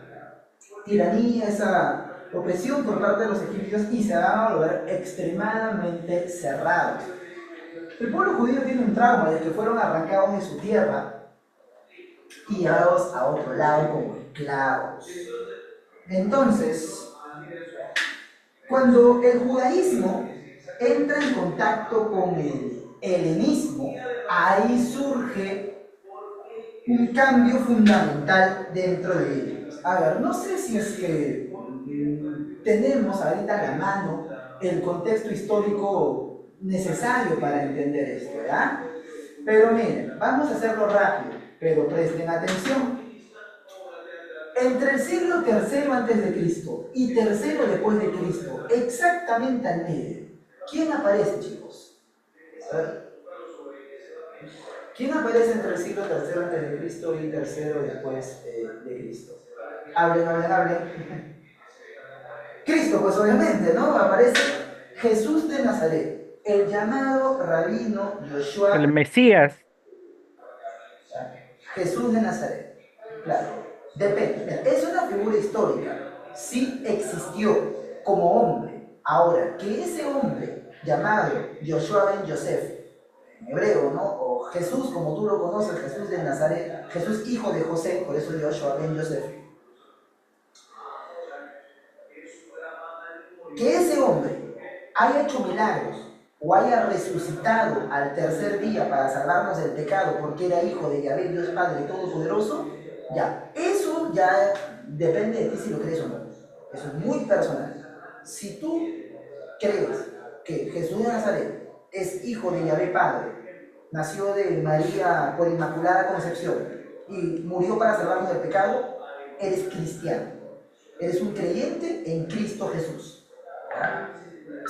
tiranía, esa opresión por parte de los egipcios y se van a volver extremadamente cerrados. El pueblo judío tiene un trauma de que fueron arrancados de su tierra y llevados a otro lado como esclavos. Entonces, cuando el judaísmo entra en contacto con el helenismo, ahí surge un cambio fundamental dentro de ellos. A ver, no sé si es que tenemos ahorita a la mano el contexto histórico necesario para entender esto, ¿verdad? Pero miren, vamos a hacerlo rápido, pero presten atención. Entre el siglo III antes de Cristo y tercero después de Cristo, exactamente al medio, ¿quién aparece, chicos? A ver. ¿Quién aparece entre el siglo III antes de Cristo y tercero después de Cristo? Hablen, hablen, hablen. Cristo, pues obviamente, ¿no? Aparece Jesús de Nazaret, el llamado rabino Yoshua. El Mesías. Jesús de Nazaret. Claro. Depende. Mira, es una figura histórica. Sí existió como hombre. Ahora, que ese hombre llamado Yoshua ben Yosef, en hebreo, ¿no? O Jesús, como tú lo conoces, Jesús de Nazaret, Jesús hijo de José, por eso Yoshua ben Yosef. Que ese hombre haya hecho milagros o haya resucitado al tercer día para salvarnos del pecado porque era hijo de Yahvé, Dios Padre Todopoderoso, ya, eso ya depende de ti si lo crees o no. Eso es muy personal. Si tú crees que Jesús de Nazaret es hijo de Yahvé Padre, nació de María por Inmaculada Concepción y murió para salvarnos del pecado, eres cristiano. Eres un creyente en Cristo Jesús.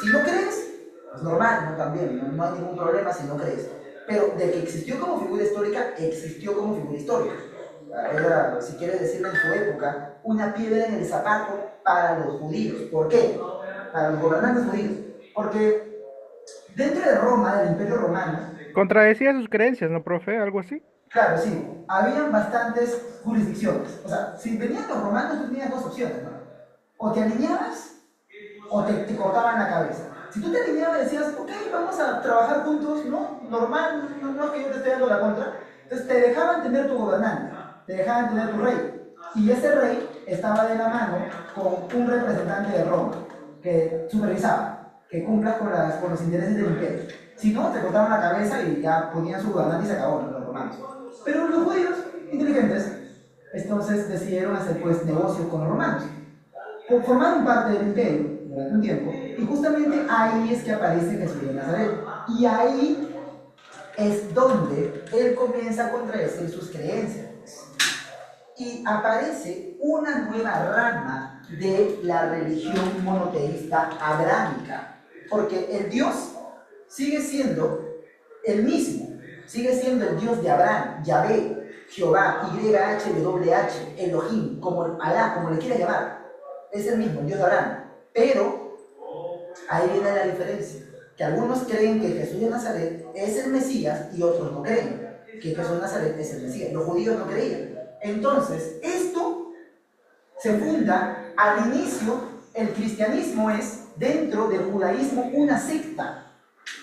Si no crees, es normal, ¿no? También, no hay ningún problema si no crees. Pero de que existió como figura histórica, existió como figura histórica. Era, si quieres decirlo en su época, una piedra en el zapato para los judíos. ¿Por qué? Para los gobernantes judíos. Porque dentro de Roma, del Imperio Romano, Contradecía sus creencias, ¿no, profe? Algo así. claro, sí, habían bastantes jurisdicciones. O sea, si venían los romanos, tú tenías dos opciones, ¿no? O te alineabas o te cortaban la cabeza. Si tú te alineabas y decías, ok, vamos a trabajar juntos, ¿no? Normal, no es que yo te esté dando la contra. Entonces te dejaban tener tu gobernante, te dejaban tener tu rey. Y ese rey estaba de la mano con un representante de Roma, que supervisaba, que cumpla con los intereses del imperio. Si no, te cortaban la cabeza y ya ponían su gobernante y se acabó, ¿no? Los romanos. Pero los judíos, inteligentes, entonces decidieron hacer pues negocios con los romanos. Formaron parte del imperio durante un tiempo, y justamente ahí es que aparece Jesús de Nazaret. Y ahí es donde él comienza a contradecir sus creencias. Y aparece una nueva rama de la religión monoteísta abrámica. Porque el Dios sigue siendo el mismo, sigue siendo el Dios de Abraham, Yahvé, Jehová, YHWH, Elohim, como Alá, como le quiera llamar. Es el mismo, el Dios de Abraham. Pero ahí viene la diferencia, que algunos creen que Jesús de Nazaret es el Mesías y otros no creen que Jesús de Nazaret es el Mesías. Los judíos no creían. Entonces, esto se funda al inicio. El cristianismo es, dentro del judaísmo, una secta.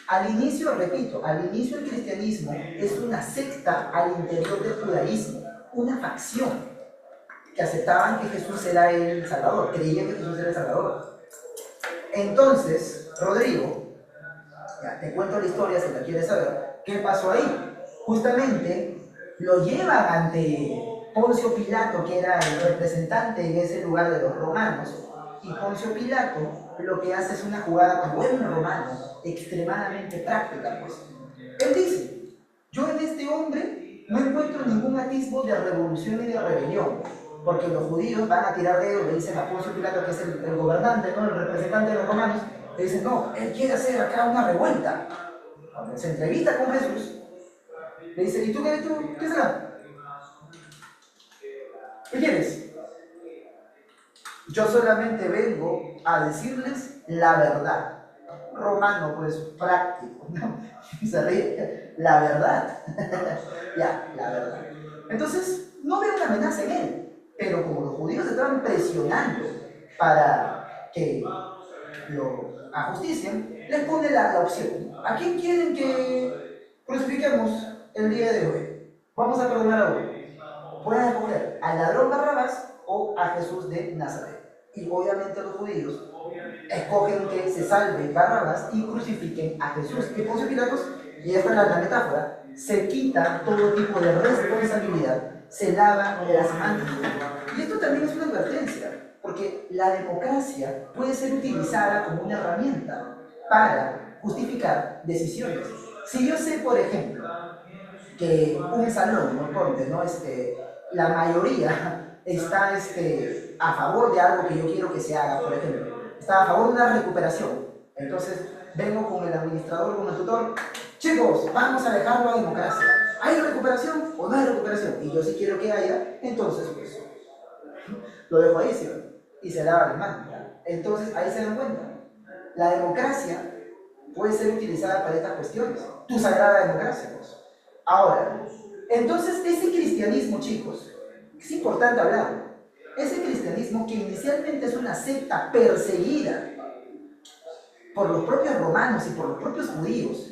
Al inicio, repito, al inicio el cristianismo es una secta al interior del judaísmo, una facción que aceptaban que Jesús era el Salvador, creían que Jesús era el Salvador. Entonces, Rodrigo, ya te cuento la historia si la quieres saber, ¿qué pasó ahí? Justamente lo llevan ante Poncio Pilato, que era el representante en ese lugar de los romanos, y Poncio Pilato lo que hace es una jugada como buen romano, extremadamente práctica, pues. Él dice, yo en este hombre no encuentro ningún atisbo de revolución y de rebelión, porque los judíos van a tirar de él, le dicen a Poncio Pilato, que es el gobernante, ¿no? El representante de los romanos, le dicen, no, él quiere hacer acá una revuelta. Cuando se entrevista con Jesús, le dice, ¿y tú qué será? ¿Qué quieres? Yo solamente vengo a decirles la verdad. Romano, pues, práctico, ¿no? Se ríe. La verdad. Ya, la verdad. Entonces, no veo una amenaza en él. Pero como los judíos estaban presionando para que lo ajusticien, les pone la opción. ¿A quién quieren que crucifiquemos el día de hoy? Vamos a perdonar a uno. Pueden escoger al ladrón Barrabás o a Jesús de Nazaret. Y obviamente los judíos escogen que se salve Barrabás y crucifiquen a Jesús. Y Poncio Pilato, y esta es la metáfora, se quita todo tipo de responsabilidad, se lava las manos. Y esto también es una advertencia, porque la democracia puede ser utilizada como una herramienta para justificar decisiones. Si yo sé, por ejemplo, que un salón, no ponte, ¿no? La mayoría está a favor de algo que yo quiero que se haga, por ejemplo, está a favor de una recuperación. Entonces vengo con el administrador, con el tutor, chicos, vamos a dejarlo a democracia. ¿Hay recuperación o no hay recuperación? Y yo sí quiero que haya, entonces pues lo dejo ahí, ¿sí? Y se lava las manos. Entonces ahí se dan cuenta. La democracia puede ser utilizada para estas cuestiones. Tu sagrada democracia, pues. Ahora, entonces ese cristianismo, chicos, es importante hablar. Ese cristianismo que inicialmente es una secta perseguida por los propios romanos y por los propios judíos,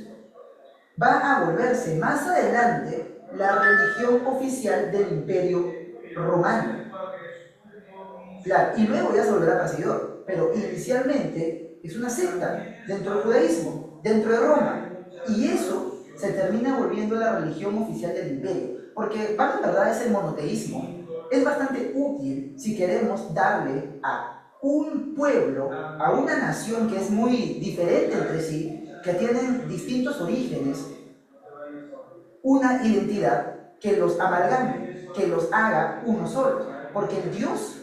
va a volverse más adelante la religión oficial del Imperio Romano. Claro, y luego ya se volverá perseguidor, pero inicialmente es una secta dentro del judaísmo, dentro de Roma, y eso se termina volviendo la religión oficial del imperio, porque en verdad ese monoteísmo es bastante útil si queremos darle a un pueblo, a una nación que es muy diferente entre sí, que tienen distintos orígenes, una identidad que los amalgame, que los haga uno solo, porque el Dios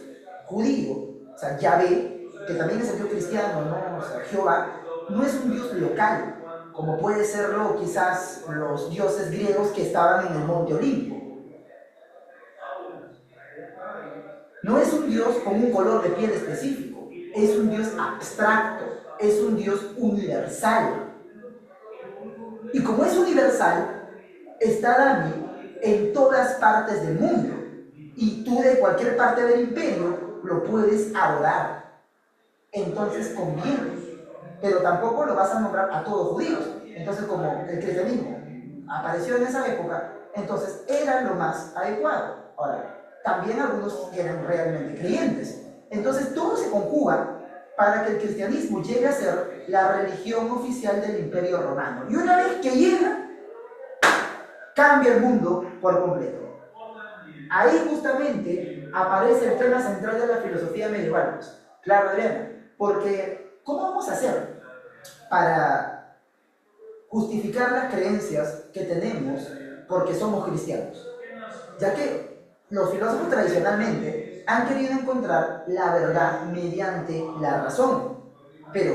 judío, o sea, Yahvé, que también es el Dios cristiano, ¿no? O sea, Jehová, no es un Dios local, como puede serlo quizás los dioses griegos que estaban en el monte Olimpo. No es un Dios con un color de piel específico, es un Dios abstracto, es un Dios universal. Y como es universal, está Dani en todas partes del mundo. Y tú de cualquier parte del imperio lo puedes adorar. Entonces conviene. Pero tampoco lo vas a nombrar a todos judíos. Entonces, como el cristianismo apareció en esa época, entonces era lo más adecuado. Ahora, también algunos eran realmente creyentes. Entonces todo se conjuga para que el cristianismo llegue a ser la religión oficial del Imperio Romano. Y una vez que llega, cambia el mundo por completo. Ahí justamente aparece el tema central de la filosofía medieval. Pues. Claro, Adriana, porque ¿cómo vamos a hacer para justificar las creencias que tenemos porque somos cristianos? Ya que los filósofos tradicionalmente han querido encontrar la verdad mediante la razón, pero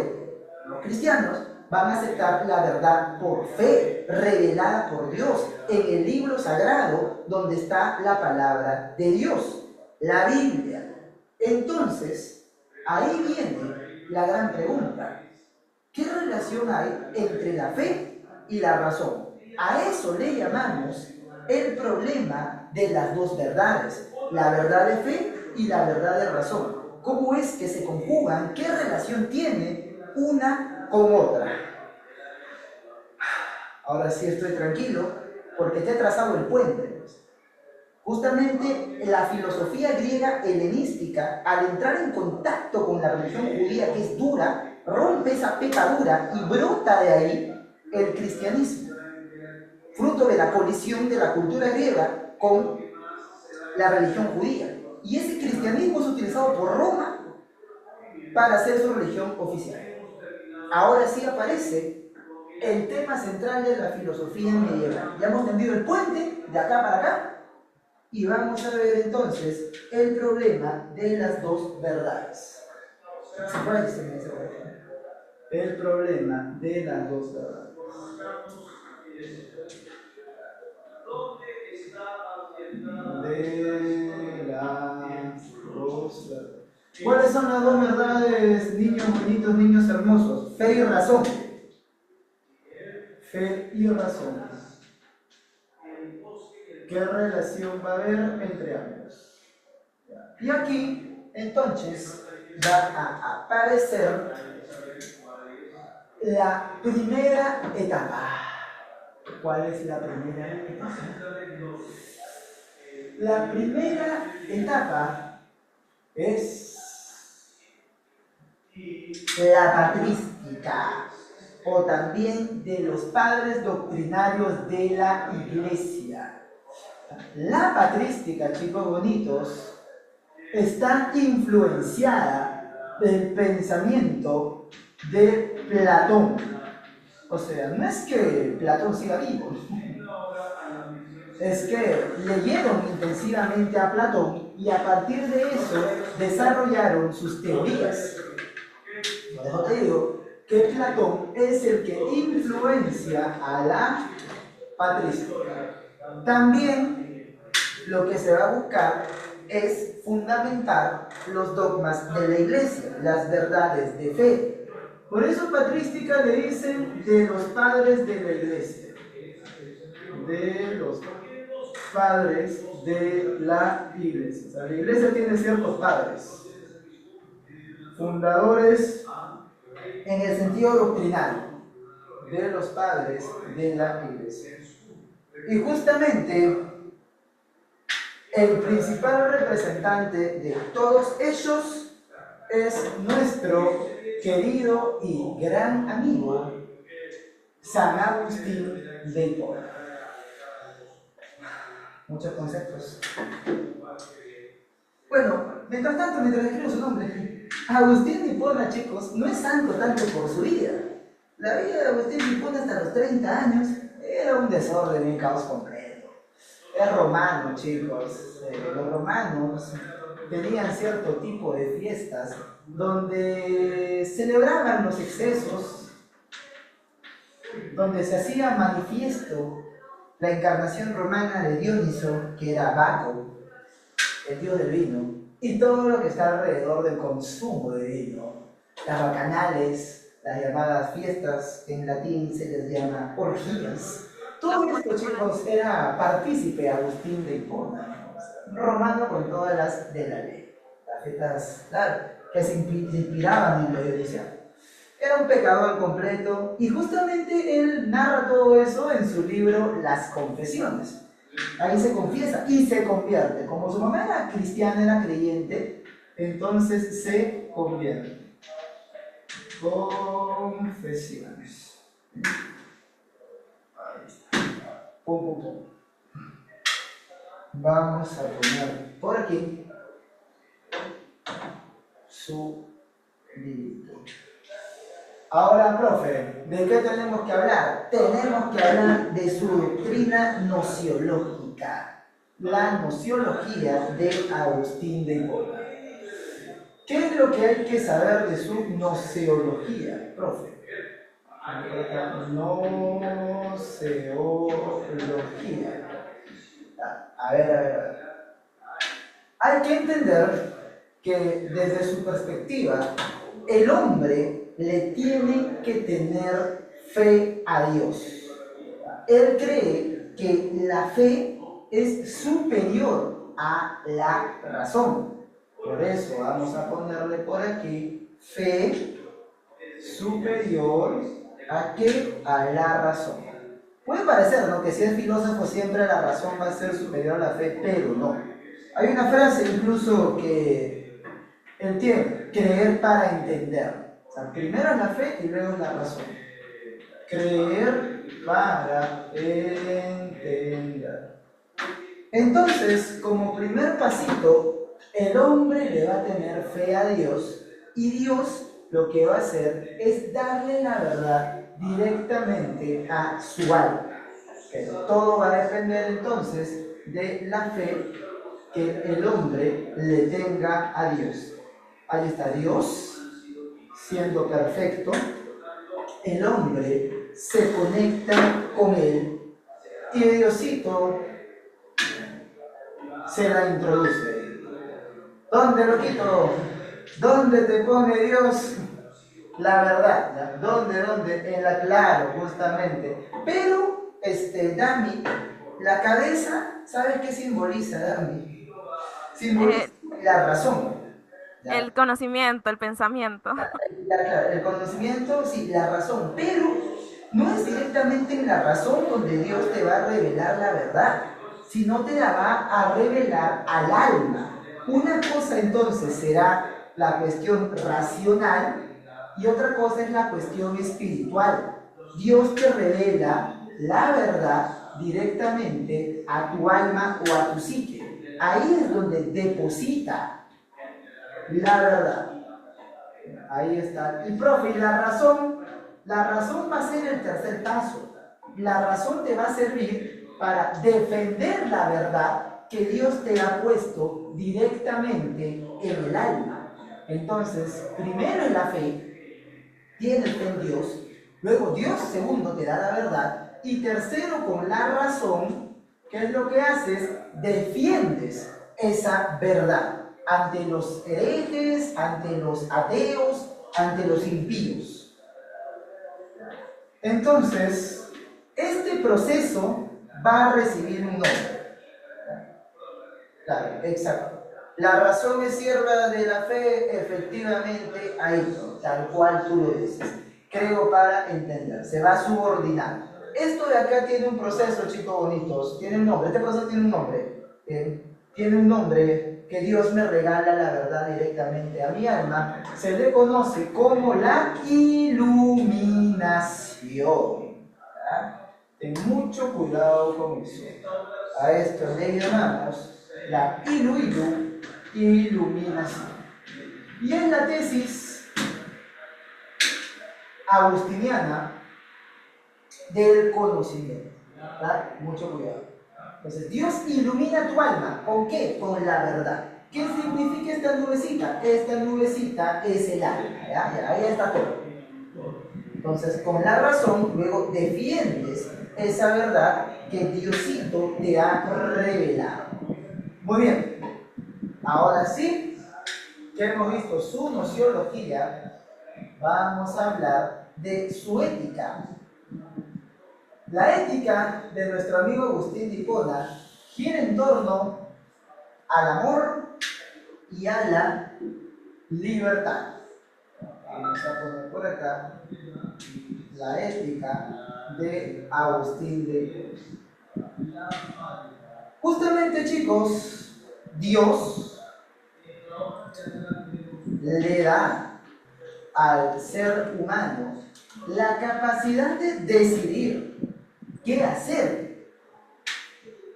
los cristianos van a aceptar la verdad por fe, revelada por Dios, en el libro sagrado donde está la palabra de Dios, la Biblia. Entonces, ahí viene la gran pregunta. ¿Qué relación hay entre la fe y la razón? A eso le llamamos el problema de las dos verdades, la verdad de fe y la verdad de razón. ¿Cómo es que se conjugan? ¿Qué relación tiene una con otra? Ahora sí estoy tranquilo porque te he trazado el puente. Justamente la filosofía griega helenística, al entrar en contacto con la religión judía, que es dura, rompe esa pecadura y brota de ahí el cristianismo, fruto de la colisión de la cultura griega con la religión judía. Y ese cristianismo es utilizado por Roma para hacer su religión oficial. Ahora sí aparece el tema central de la filosofía medieval. Ya hemos tendido el puente de acá para acá y vamos a ver entonces el problema de las dos verdades. El problema de las dos verdades. De las dos verdades. ¿Cuáles son las dos verdades, niños bonitos, niños hermosos? Fe y razón. Fe y razón. ¿Qué relación va a haber entre ambos? Y aquí, entonces, va a aparecer la primera etapa. ¿Cuál es la primera etapa? La primera etapa es la patrística, o también de los padres doctrinarios de la Iglesia. La patrística, chicos bonitos, está influenciada del pensamiento de Platón. O sea, no es que Platón siga vivo, es que leyeron intensivamente a Platón y a partir de eso desarrollaron sus teorías. Por eso te digo que Platón es el que influencia a la patrística. También lo que se va a buscar es fundamentar los dogmas de la iglesia, las verdades de fe. Por eso patrística le dicen de los padres de la iglesia. De los padres de la iglesia. O sea, la iglesia tiene ciertos padres, fundadores en el sentido doctrinal, de los padres de la iglesia. Y justamente el principal representante de todos ellos es nuestro querido y gran amigo San Agustín de Hipona. Muchos conceptos. Bueno, mientras tanto, mientras escribo su nombre, Agustín de Hipona, chicos, no es santo tanto por su vida. La vida de Agustín de Hipona hasta los 30 años era un desorden, un caos completo. Es romano, chicos. Los romanos tenían cierto tipo de fiestas donde celebraban los excesos, donde se hacía manifiesto la encarnación romana de Dioniso, que era Baco, el dios del vino, y todo lo que está alrededor del consumo de vino, las bacanales, las llamadas fiestas, que en latín se les llama orgías. Todo esto, chicos, era partícipe Agustín de Hipona, un romano con todas las de la ley, las fiestas, claro, que se inspiraban en lo dionisiano. Era un pecador completo y justamente él narra todo eso en su libro Las Confesiones. Ahí se confiesa y se convierte. Como su mamá era cristiana, era creyente, entonces se convierte. Confesiones. Ahí está. Pum, pum, pum. Vamos a poner por aquí su librito. Ahora, profe, ¿de qué tenemos que hablar? Tenemos que hablar de su doctrina nociológica, la nociología de Agustín de Hipona. ¿Qué es lo que hay que saber de su nociología, profe? Nociología. A ver. Hay que entender que desde su perspectiva, el hombre le tiene que tener fe a Dios. Él cree que la fe es superior a la razón. Por eso vamos a ponerle por aquí fe superior a qué? A la razón. Puede parecer, ¿no?, que si es filósofo siempre la razón va a ser superior a la fe, pero no. Hay una frase incluso que él tiene: creer para entender. O sea, primero es la fe y luego es la razón. Creer para entender. Entonces, como primer pasito, el hombre le va a tener fe a Dios y Dios lo que va a hacer es darle la verdad directamente a su alma. Pero todo va a depender entonces de la fe que el hombre le tenga a Dios. Ahí está Dios, siendo perfecto, el hombre se conecta con él y Diosito se la introduce. ¿Dónde lo quito? ¿Dónde te pone Dios la verdad? ¿Dónde? En la claro, justamente. Pero, Dami, la cabeza, ¿sabes qué simboliza, Dami? Simboliza la razón. ¿Ya? El conocimiento, el pensamiento. El conocimiento, sí, la razón, pero no es directamente en la razón donde Dios te va a revelar la verdad, sino te la va a revelar al alma. Una cosa entonces será la cuestión racional y otra cosa es la cuestión espiritual. Dios te revela la verdad directamente a tu alma o a tu psique. Ahí es donde deposita la verdad. Ahí está. Y profe, la razón va a ser el tercer paso. La razón te va a servir para defender la verdad que Dios te ha puesto directamente en el alma. Entonces, primero es la fe, tienes fe en Dios, luego Dios segundo te da la verdad, y tercero con la razón, ¿qué es lo que haces? Defiendes esa verdad ante los herejes, ante los ateos, ante los impíos. Entonces, este proceso va a recibir un nombre. Claro, exacto. La razón es sierva de la fe, efectivamente, ahí, tal cual tú lo dices. Creo para entender, se va a subordinar. Esto de acá tiene un proceso, chicos bonitos, tiene un nombre, este proceso tiene un nombre. Tiene un nombre que Dios me regala la verdad directamente a mi alma. Se le conoce como la iluminación. ¿Verdad? Ten mucho cuidado con eso. A esto le llamamos la iluminación. Y es la tesis agustiniana del conocimiento. ¿Verdad? Mucho cuidado. Entonces, Dios ilumina tu alma. ¿Con qué? Con la verdad. ¿Qué significa esta nubecita? Esta nubecita es el alma. ¿Ya? Ahí está todo. Entonces, con la razón, luego defiendes esa verdad que Diosito te ha revelado. Muy bien. Ahora sí, que hemos visto su nociología, vamos a hablar de su ética. La ética de nuestro amigo Agustín de Hipona gira en torno al amor y a la libertad. Vamos a poner por acá la ética de Agustín de Hipona. Justamente, chicos, Dios le da al ser humano la capacidad de decidir qué hacer.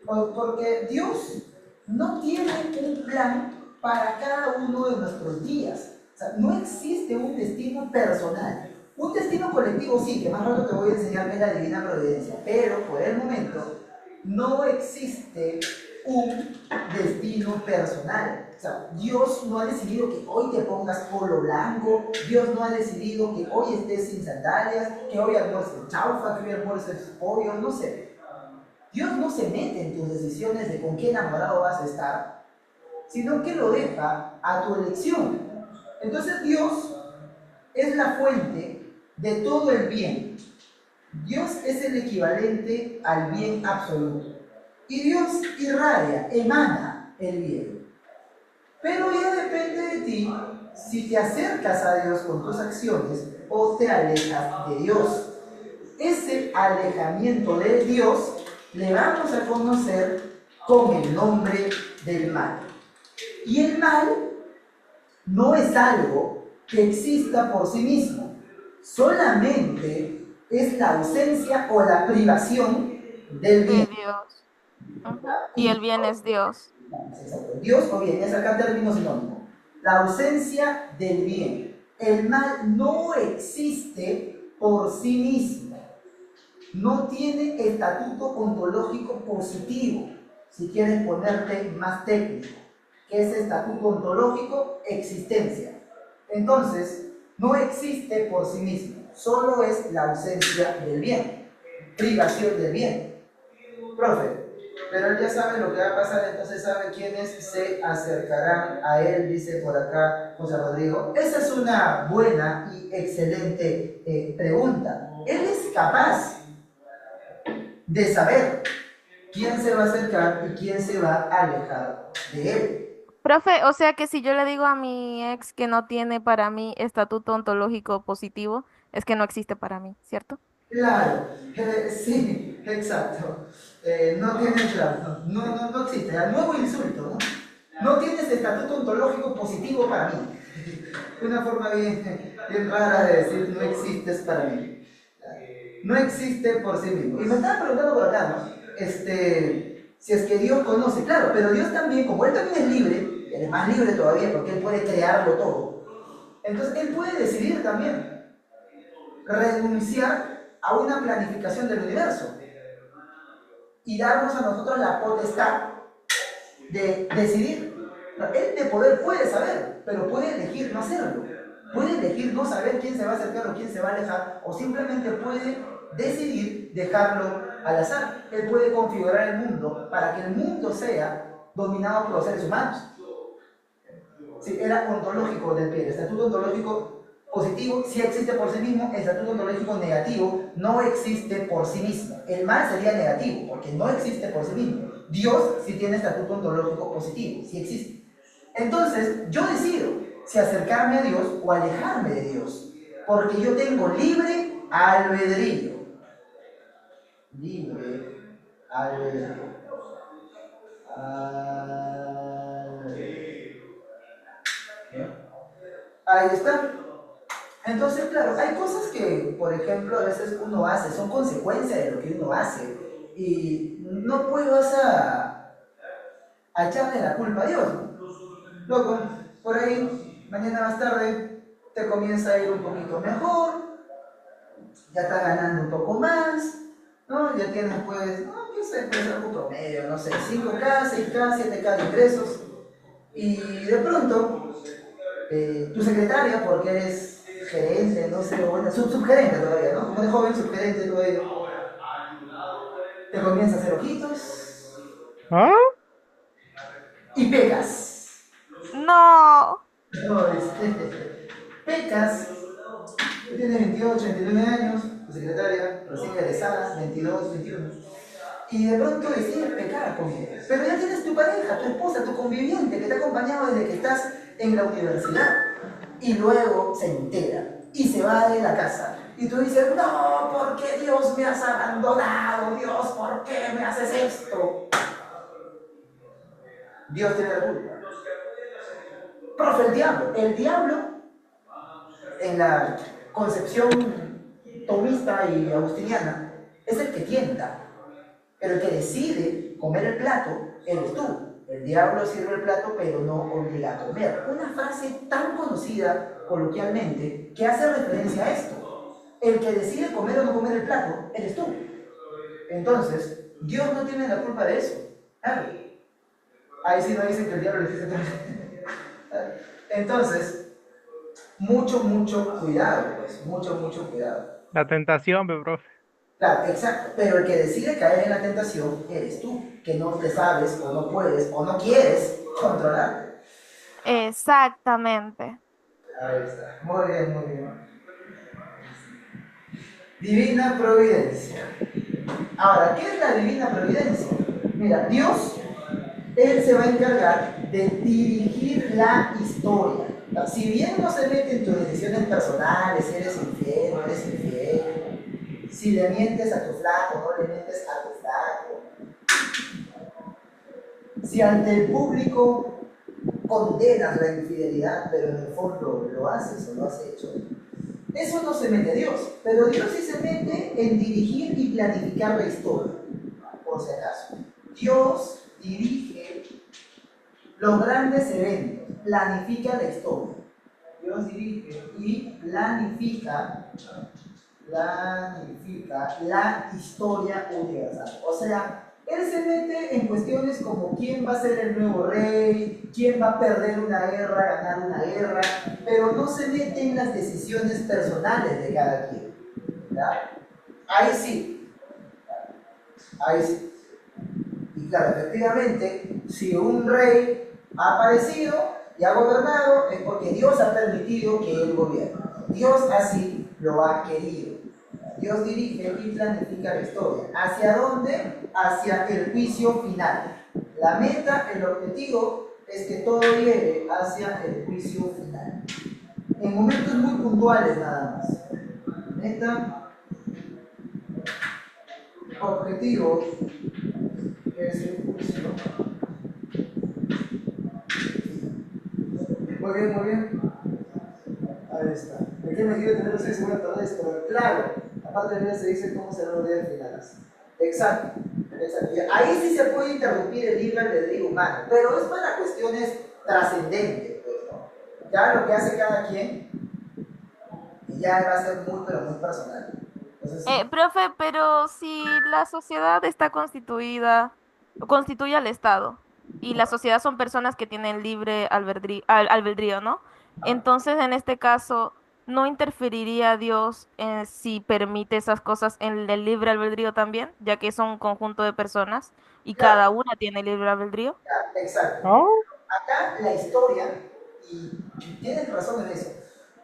Porque Dios no tiene un plan para cada uno de nuestros días. O sea, no existe un destino personal. Un destino colectivo sí, que más rato te voy a enseñar que es la divina providencia, pero por el momento no existe un destino personal. O sea, Dios no ha decidido que hoy te pongas polo blanco, Dios no ha decidido que hoy estés sin sandalias, que hoy almuerces chaufa, que hoy almuerces pollo, no sé. Dios no se mete en tus decisiones de con qué enamorado vas a estar, sino que lo deja a tu elección. Entonces Dios es la fuente de todo el bien. Dios es el equivalente al bien absoluto. Y Dios irradia, emana el bien. Pero ya depende de ti si te acercas a Dios con tus acciones o te alejas de Dios. Ese alejamiento de Dios le vamos a conocer con el nombre del mal. Y el mal no es algo que exista por sí mismo, solamente es la ausencia o la privación del De bien. Dios. Y el bien es Dios. Exacto. Dios o bien, es acá término sinónimo. La ausencia del bien. El mal no existe por sí mismo. No tiene estatuto ontológico positivo. Si quieres ponerte más técnico. ¿Qué es estatuto ontológico? Existencia. Entonces, no existe por sí mismo. Solo es la ausencia del bien. Privación del bien. Profe, pero él ya sabe lo que va a pasar, entonces sabe quiénes se acercarán a él, dice por acá José Rodrigo. Esa es una buena y excelente pregunta. Él es capaz de saber quién se va a acercar y quién se va a alejar de él. Profe, o sea que si yo le digo a mi ex que no tiene para mí estatuto ontológico positivo, es que no existe para mí, ¿cierto? Claro, sí, exacto. No tiene, claro, no existe. El nuevo insulto, ¿no? No tienes estatuto ontológico positivo para mí. Una forma bien rara de decir no existes para mí. No existe por sí mismo. Y me estaban preguntando por acá, ¿no? Si es que Dios conoce, claro, pero Dios también, como Él también es libre, Él es más libre todavía porque Él puede crearlo todo. Entonces Él puede decidir también renunciar a una planificación del universo y darnos a nosotros la potestad de decidir. Él de poder puede saber, pero puede elegir no hacerlo. Puede elegir no saber quién se va a acercar o quién se va a alejar, o simplemente puede decidir dejarlo al azar. Él puede configurar el mundo para que el mundo sea dominado por los seres humanos. Sí, era ontológico del pie. El estatuto ontológico positivo sí existe por sí mismo, el estatuto ontológico negativo no existe por sí mismo. El mal sería negativo, porque no existe por sí mismo. Dios sí tiene estatuto ontológico positivo, sí existe. Entonces, yo decido si acercarme a Dios o alejarme de Dios, porque yo tengo libre albedrío. Libre albedrío. Ahí está. Entonces, claro, hay cosas que, por ejemplo, a veces uno hace, son consecuencia de lo que uno hace. Y no puedes a echarle la culpa a Dios, ¿no? Loco, por ahí, mañana más tarde, te comienza a ir un poquito mejor, ya estás ganando un poco más, ¿no? Ya tienes, pues, no, qué sé, pues algo promedio, no sé, 5K, 6K, 7K de ingresos. Y de pronto, tu secretaria, porque eres gerente, no sé, o bueno, subgerente todavía, ¿no? Como de joven, subgerente todavía, te comienza a hacer ojitos ¿Ah? y pecas. No. No, pecas, tú tienes 28, 29 años, tu secretaria, recién egresada, 22, 21, y de pronto decides pecar con ella. Pero ya tienes tu pareja, tu esposa, tu conviviente, que te ha acompañado desde que estás en la universidad. Y luego se entera y se va de la casa. Y tú dices, no, ¿por qué Dios me has abandonado? Dios, ¿por qué me haces esto? Dios tiene la culpa. Profe, el diablo, en la concepción tomista y agustiniana, es el que tienta, pero el que decide comer el plato eres tú. El diablo sirve el plato, pero no obliga a comer. Una frase tan conocida coloquialmente que hace referencia a esto. El que decide comer o no comer el plato eres tú. Entonces, Dios no tiene la culpa de eso. Claro. Ahí sí no dicen que el diablo le hiciste todo. Entonces, mucho cuidado, pues. Mucho cuidado. La tentación, profe. Claro, exacto. Pero el que decide caer en la tentación eres tú, que no te sabes o no puedes o no quieres controlarte. Exactamente. Ahí está. Muy bien, muy bien. Divina providencia. Ahora, ¿qué es la divina providencia? Mira, Dios, Él se va a encargar de dirigir la historia. Si bien no se mete en tus decisiones personales, si eres infiel, no eres infiel, si le mientes a tu flaco, no le mientes a tu flaco, si ante el público condenas la infidelidad, pero en el fondo lo haces o lo has hecho, eso no se mete Dios, pero Dios sí se mete en dirigir y planificar la historia, por si acaso. Dios dirige los grandes eventos, planifica la historia. Dios dirige y planifica la historia universal. O sea, él se mete en cuestiones como quién va a ser el nuevo rey, quién va a perder una guerra, ganar una guerra, pero no se mete en las decisiones personales de cada quien. ¿Ya? Ahí sí, ahí sí. Y claro, efectivamente, si un rey ha aparecido y ha gobernado, es porque Dios ha permitido que él gobierne. Dios así lo ha querido. Dios dirige y planifica la historia. ¿Hacia dónde? Hacia el juicio final. La meta, el objetivo, es que todo llegue hacia el juicio final. En momentos muy puntuales nada más. Meta, objetivo, es el juicio. Muy bien, muy bien. Ahí está. ¿De qué me quiero tener 6 segundos para esto? Claro, aparte de se dice cómo será los días finales. Exacto, exacto. Ahí sí se puede interrumpir el libre albedrío humano, pero es para cuestiones trascendentes, pues, ¿no? Ya lo que hace cada quien ya va a ser muy, pero muy personal. Entonces, Profe, pero si la sociedad está constituida, constituye al Estado, y la sociedad son personas que tienen libre albedrío, ¿no? ah, Entonces, en este caso, ¿no interferiría Dios en si permite esas cosas en el libre albedrío también, ya que son un conjunto de personas y Claro, cada una tiene libre albedrío? exacto. ¿No? Acá la historia, y tienes razón en eso,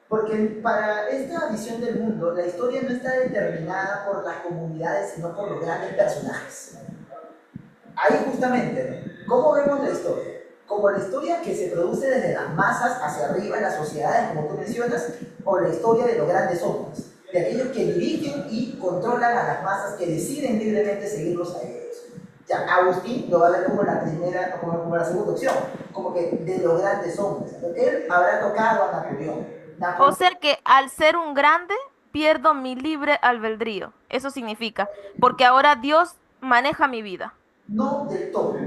porque para esta visión del mundo, la historia no está determinada por las comunidades, sino por los grandes personajes. Ahí justamente, ¿no? ¿Cómo vemos la historia? Como la historia que se produce desde las masas hacia arriba en las sociedades, como tú mencionas, o la historia de los grandes hombres, de aquellos que dirigen y controlan a las masas que deciden libremente seguirlos a ellos. Ya, Agustín lo va a ver como la primera, como la segunda opción, como que de los grandes hombres. Él habrá tocado a Napoleón. O Napoleón sea que al ser un grande, pierdo mi libre albedrío. Eso significa, porque ahora Dios maneja mi vida. no del todo.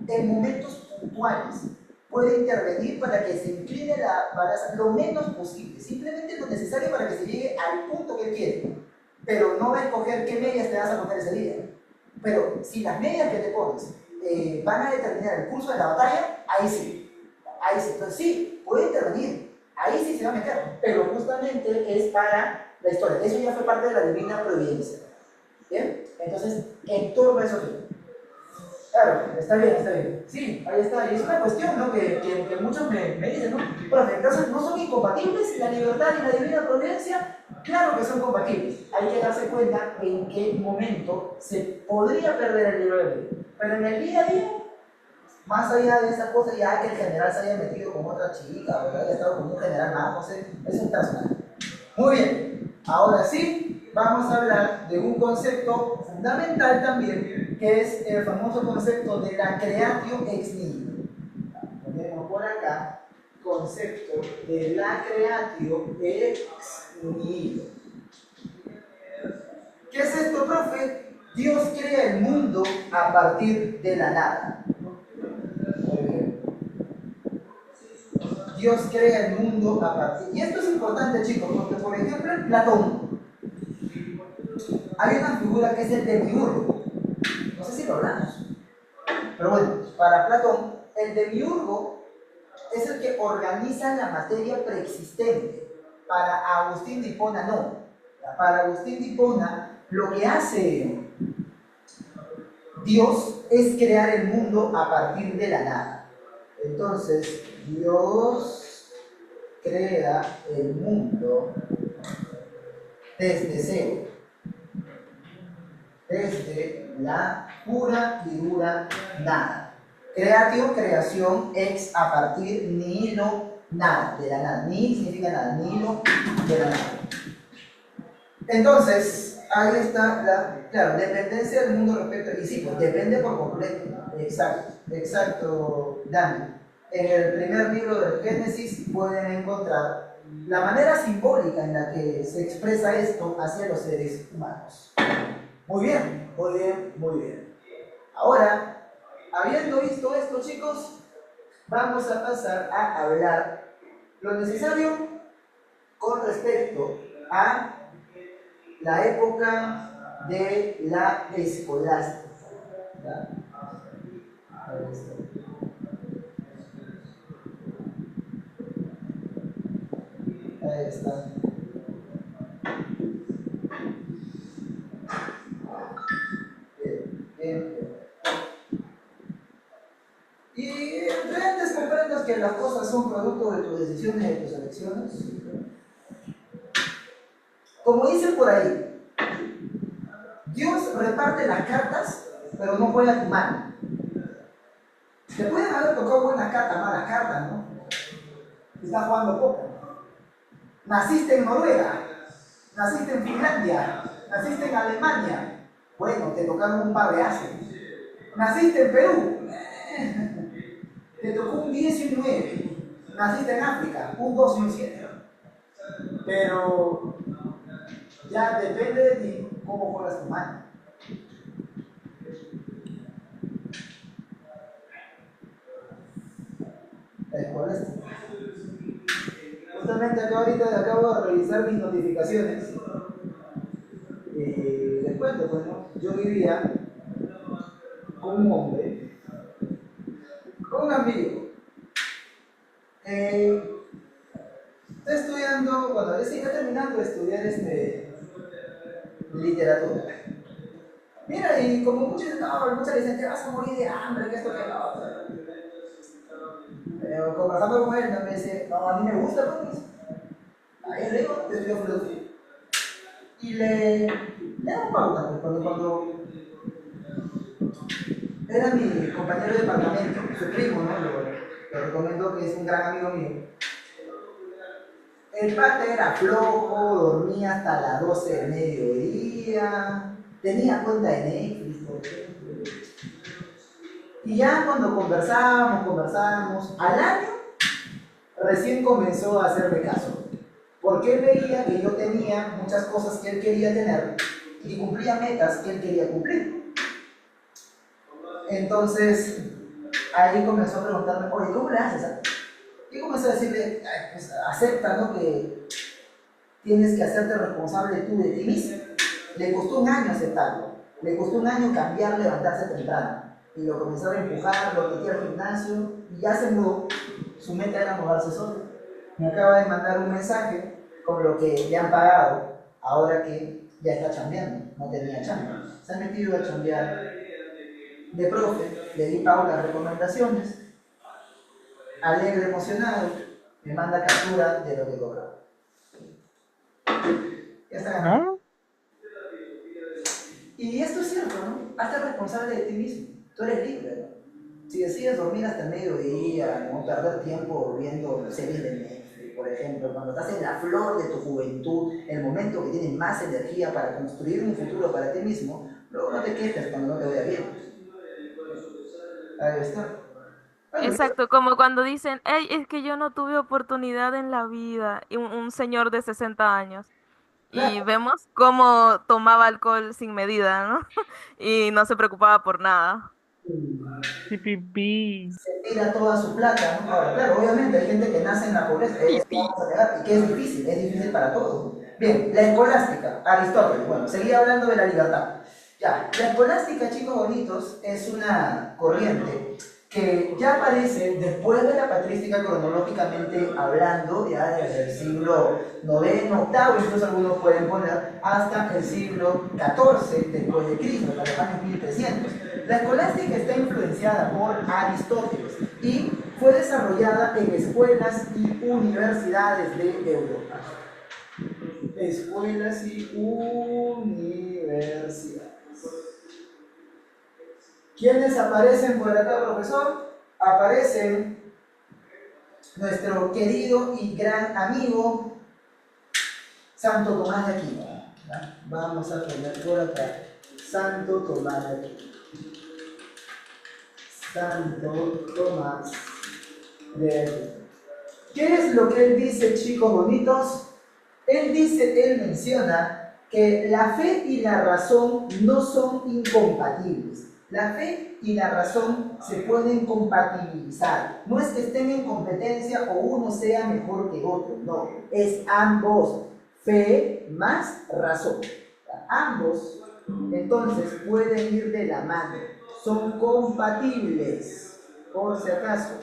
En momentos puntuales puede intervenir para que se incline la balanza lo menos posible, simplemente lo necesario para que se llegue al punto que él quiere, pero no va a escoger qué medias te vas a poner ese día. Pero si las medias que te pones van a determinar el curso de la batalla, ahí sí, entonces sí, puede intervenir, ahí sí se va a meter, pero justamente es para la historia, eso ya fue parte de la divina providencia. ¿Bien? Entonces, en torno a eso que claro, está bien, está bien. Sí, ahí está. Y es una cuestión, ¿no? Que muchos me dicen, ¿no? Profe, entonces, ¿no son incompatibles la libertad y la divina providencia? Claro que son compatibles. Hay que darse cuenta en qué momento se podría perder el libre albedrío. Pero en el día a día, más allá de esa cosa, ya que el general se haya metido con otra chica, o que haya estado con un general más, no sé, es un personaje. Muy bien, ahora sí, vamos a hablar de un concepto fundamental también, que es el famoso concepto de la creatio ex nihilo. Ponemos por acá, concepto de la creatio ex nihilo. ¿Qué es esto, profe? Dios crea el mundo a partir de la nada. Muy bien. Dios crea el mundo a partir. Y esto es importante, chicos, porque por ejemplo en Platón hay una figura que es el demiurgo. No sé si lo hablamos. Pero bueno, para Platón, el demiurgo es el que organiza la materia preexistente. Para Agustín de Hipona no. Para Agustín de Hipona, lo que hace Dios es crear el mundo a partir de la nada. Entonces, Dios crea el mundo desde cero, desde la pura y dura nada. Creatio, creación, ex, a partir, nihilo, nada, de la nada. Nihil significa nada, nihilo, de la nada. Entonces, ahí está la, claro, dependencia del mundo respecto, y sí, pues depende por completo. Exacto, Dani. En el primer libro del Génesis pueden encontrar la manera simbólica en la que se expresa esto hacia los seres humanos. Muy bien, muy bien, muy bien. Ahora, habiendo visto esto, chicos, vamos a pasar a hablar lo necesario con respecto a la época de la escolástica. ¿Ya? Ahí está. Ahí está. Bien, bien, bien. Y entiendes, comprendas que las cosas son producto de tus decisiones y de tus elecciones. Como dicen por ahí, Dios reparte las cartas, pero no juega tu mano. Te pueden haber tocado buenas cartas, malas cartas, ¿no? Estás jugando poco. Naciste en Noruega, naciste en Finlandia, naciste en Alemania. Bueno, te tocaron un par de ases. Naciste en Perú, te tocó un 10 y un 9. Naciste en África, un 2 y un 7. Pero ya depende de ti cómo juegas tu mano. ¿Cuál es? Justamente acá ahorita acabo de revisar mis notificaciones. Les cuento, pues, ¿no? Yo vivía con un hombre, con un amigo. Estoy estudiando, bueno, estoy terminando de estudiar literatura. Mira, y como muchos dicen, no, muchos dicen, te vas a morir de hambre, que esto, que lo otro. Pero conversando con él, me dice, no, a mí me gusta, pues. Ahí le digo, yo estudio filosofía. Y le hago pauta, pues, cuando era mi compañero de departamento, su primo, ¿no? Lo recomiendo, que es un gran amigo mío. El pata era flojo, dormía hasta las 12 del mediodía, tenía cuenta de Netflix, por ejemplo. Y ya cuando conversábamos, al año recién comenzó a hacerme caso. Porque él veía que yo tenía muchas cosas que él quería tener y cumplía metas que él quería cumplir. Entonces, ahí comenzó a preguntarme, oye, ¿cómo le haces? Y comencé a decirle, ay, pues acepta, ¿no? Que tienes que hacerte responsable tú de ti mismo. Le costó un año aceptarlo, le costó un año cambiar, levantarse temprano. Y lo comenzaba a empujar, lo metí al gimnasio y ya se mudó. Su meta era mudarse solo. Me acaba de mandar un mensaje con lo que le han pagado, ahora que ya está chambeando, no tenía chamba. Se ha metido a chambear de profe, le di pautas, recomendaciones, alegre, emocionado, me manda captura de lo que cobra. Ya está ganando. ¿Ah? Y esto es cierto, ¿no? Hazte responsable de ti mismo. Tú eres libre, ¿no? Si decides dormir hasta el mediodía, no perder tiempo viendo series de Netflix, por ejemplo, cuando estás en la flor de tu juventud, el momento que tienes más energía para construir un futuro para ti mismo, luego no te quejes cuando no te vaya bien. Ahí está. Bueno, Exacto, como cuando dicen, hey, es que yo no tuve oportunidad en la vida, y un señor de 60 años. Y claro, vemos cómo tomaba alcohol sin medida, ¿no? Y no se preocupaba por nada. Pipipi. se tira toda su plata, ¿no? Ahora, claro, obviamente hay gente que nace en la pobreza, eso Pipi. vamos a negar, y que es difícil para todos. Bien, la escolástica, Aristóteles, bueno, seguía hablando de la libertad. Ya, la escolástica, chicos bonitos, es una corriente que ya aparece después de la patrística cronológicamente hablando, ya desde el siglo noveno, octavo, incluso algunos pueden poner, hasta el siglo XIV después de Cristo, hasta los años 1300. La escolástica está influenciada por Aristóteles y fue desarrollada en escuelas y universidades de Europa. Escuelas y universidades. ¿Quiénes aparecen por acá, profesor? Aparecen nuestro querido y gran amigo Santo Tomás de Aquino. ¿Ya? Vamos a poner por acá Santo Tomás de Aquino. Santo Tomás de Aquino. ¿Qué es lo que él dice, chicos bonitos? Él menciona que la fe y la razón no son incompatibles. La fe y la razón se pueden compatibilizar. No es que estén en competencia o uno sea mejor que otro, no. Es ambos, fe más razón. Ambos, entonces, pueden ir de la mano. Son compatibles, por si acaso.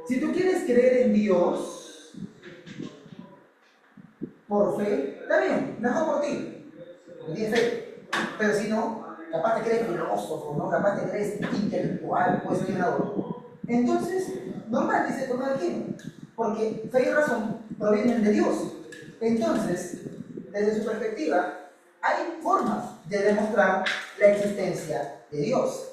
Si tú quieres creer en Dios por fe, está bien, mejor por ti, porque tienes fe. Pero si no, capaz te crees filósofo, ¿no? Capaz te crees intelectual, puedes ser un. Entonces, normal, dice Tomás de Aquino, porque fe y razón provienen de Dios. Entonces, desde su perspectiva, hay formas de demostrar la existencia de Dios.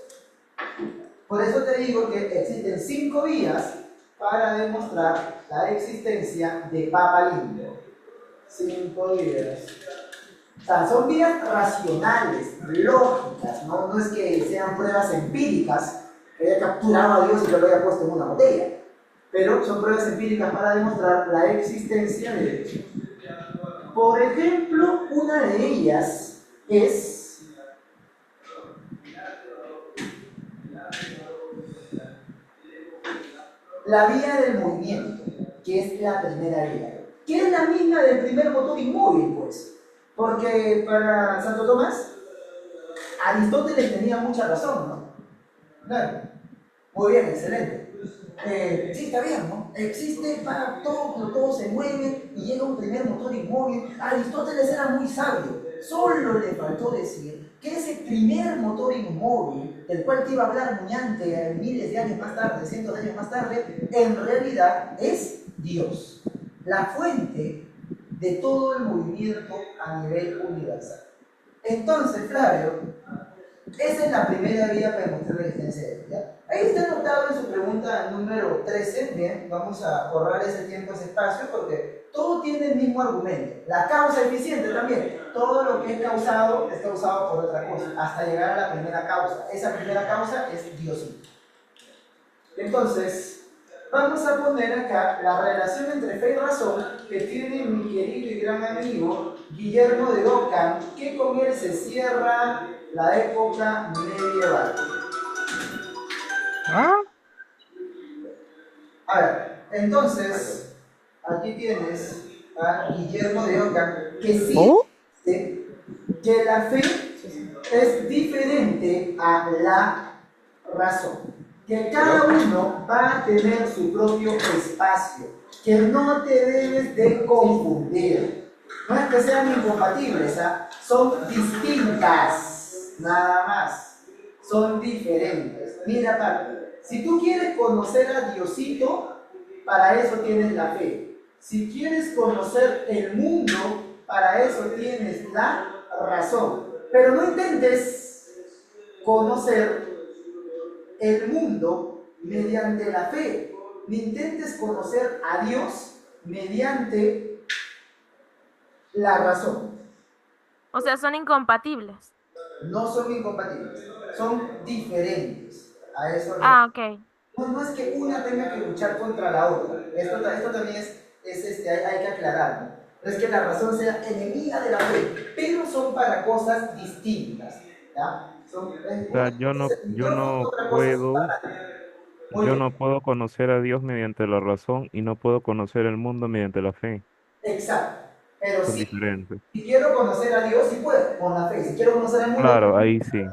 Por eso te digo que existen 5 vías para demostrar la existencia de Papa Lindo. 5 vías. O sea, son vías racionales, lógicas, ¿no? No es que sean pruebas empíricas, que haya capturado a Dios y que lo haya puesto en una botella. Pero son pruebas empíricas para demostrar la existencia de Dios. Por ejemplo, una de ellas es la vía del movimiento, que es la primera vía, que es la misma del primer motor inmóvil, pues. Porque para Santo Tomás, Aristóteles tenía mucha razón, ¿no? Claro. Muy bien, excelente. Sí, está bien, ¿no? Existe para todo, pero todo se mueve y llega un primer motor inmóvil. Aristóteles era muy sabio. Solo le faltó decir que ese primer motor inmóvil, del cual te iba a hablar Muñante miles de años más tarde, cientos de años más tarde, en realidad es Dios, la fuente de todo el movimiento a nivel universal. Entonces, Flavio, esa es la primera vía para demostrar la existencia de Dios. ¿Ya? Ahí está anotado en su pregunta número 13. Bien, vamos a ahorrar ese tiempo, ese espacio, porque todo tiene el mismo argumento. La causa eficiente también. Todo lo que es causado por otra cosa, hasta llegar a la primera causa. Esa primera causa es Diosito. Entonces, vamos a poner acá la relación entre fe y razón que tiene mi querido y gran amigo Guillermo de Ockham, que con él se cierra la época medieval. ¿Ah? A ver, entonces, aquí tienes a Guillermo de Ockham, que sí ¿Oh? dice que la fe es diferente a la razón. Que cada uno va a tener su propio espacio, que no te debes de confundir. No es que sean incompatibles, ¿ah? Son distintas, nada más. Son diferentes. Mira, Paco, si tú quieres conocer a Diosito, para eso tienes la fe. Si quieres conocer el mundo, para eso tienes la razón. Pero no intentes conocer el mundo mediante la fe, ni intentes conocer a Dios mediante la razón. O sea, son incompatibles. No son incompatibles, son diferentes. A eso Ah, ok. no es que una tenga que luchar contra la otra. Esto también hay que aclararlo. No es que la razón sea enemiga de la fe, pero son para cosas distintas. ¿Ya? O sea, Yo no, otra cosa es muy yo bien. no puedo conocer a Dios mediante la razón y no puedo conocer el mundo mediante la fe. Exacto. Pero Son sí, diferentes. si quiero conocer a Dios, sí puedo, con la fe. Si quiero conocer al mundo, Claro, ahí sí.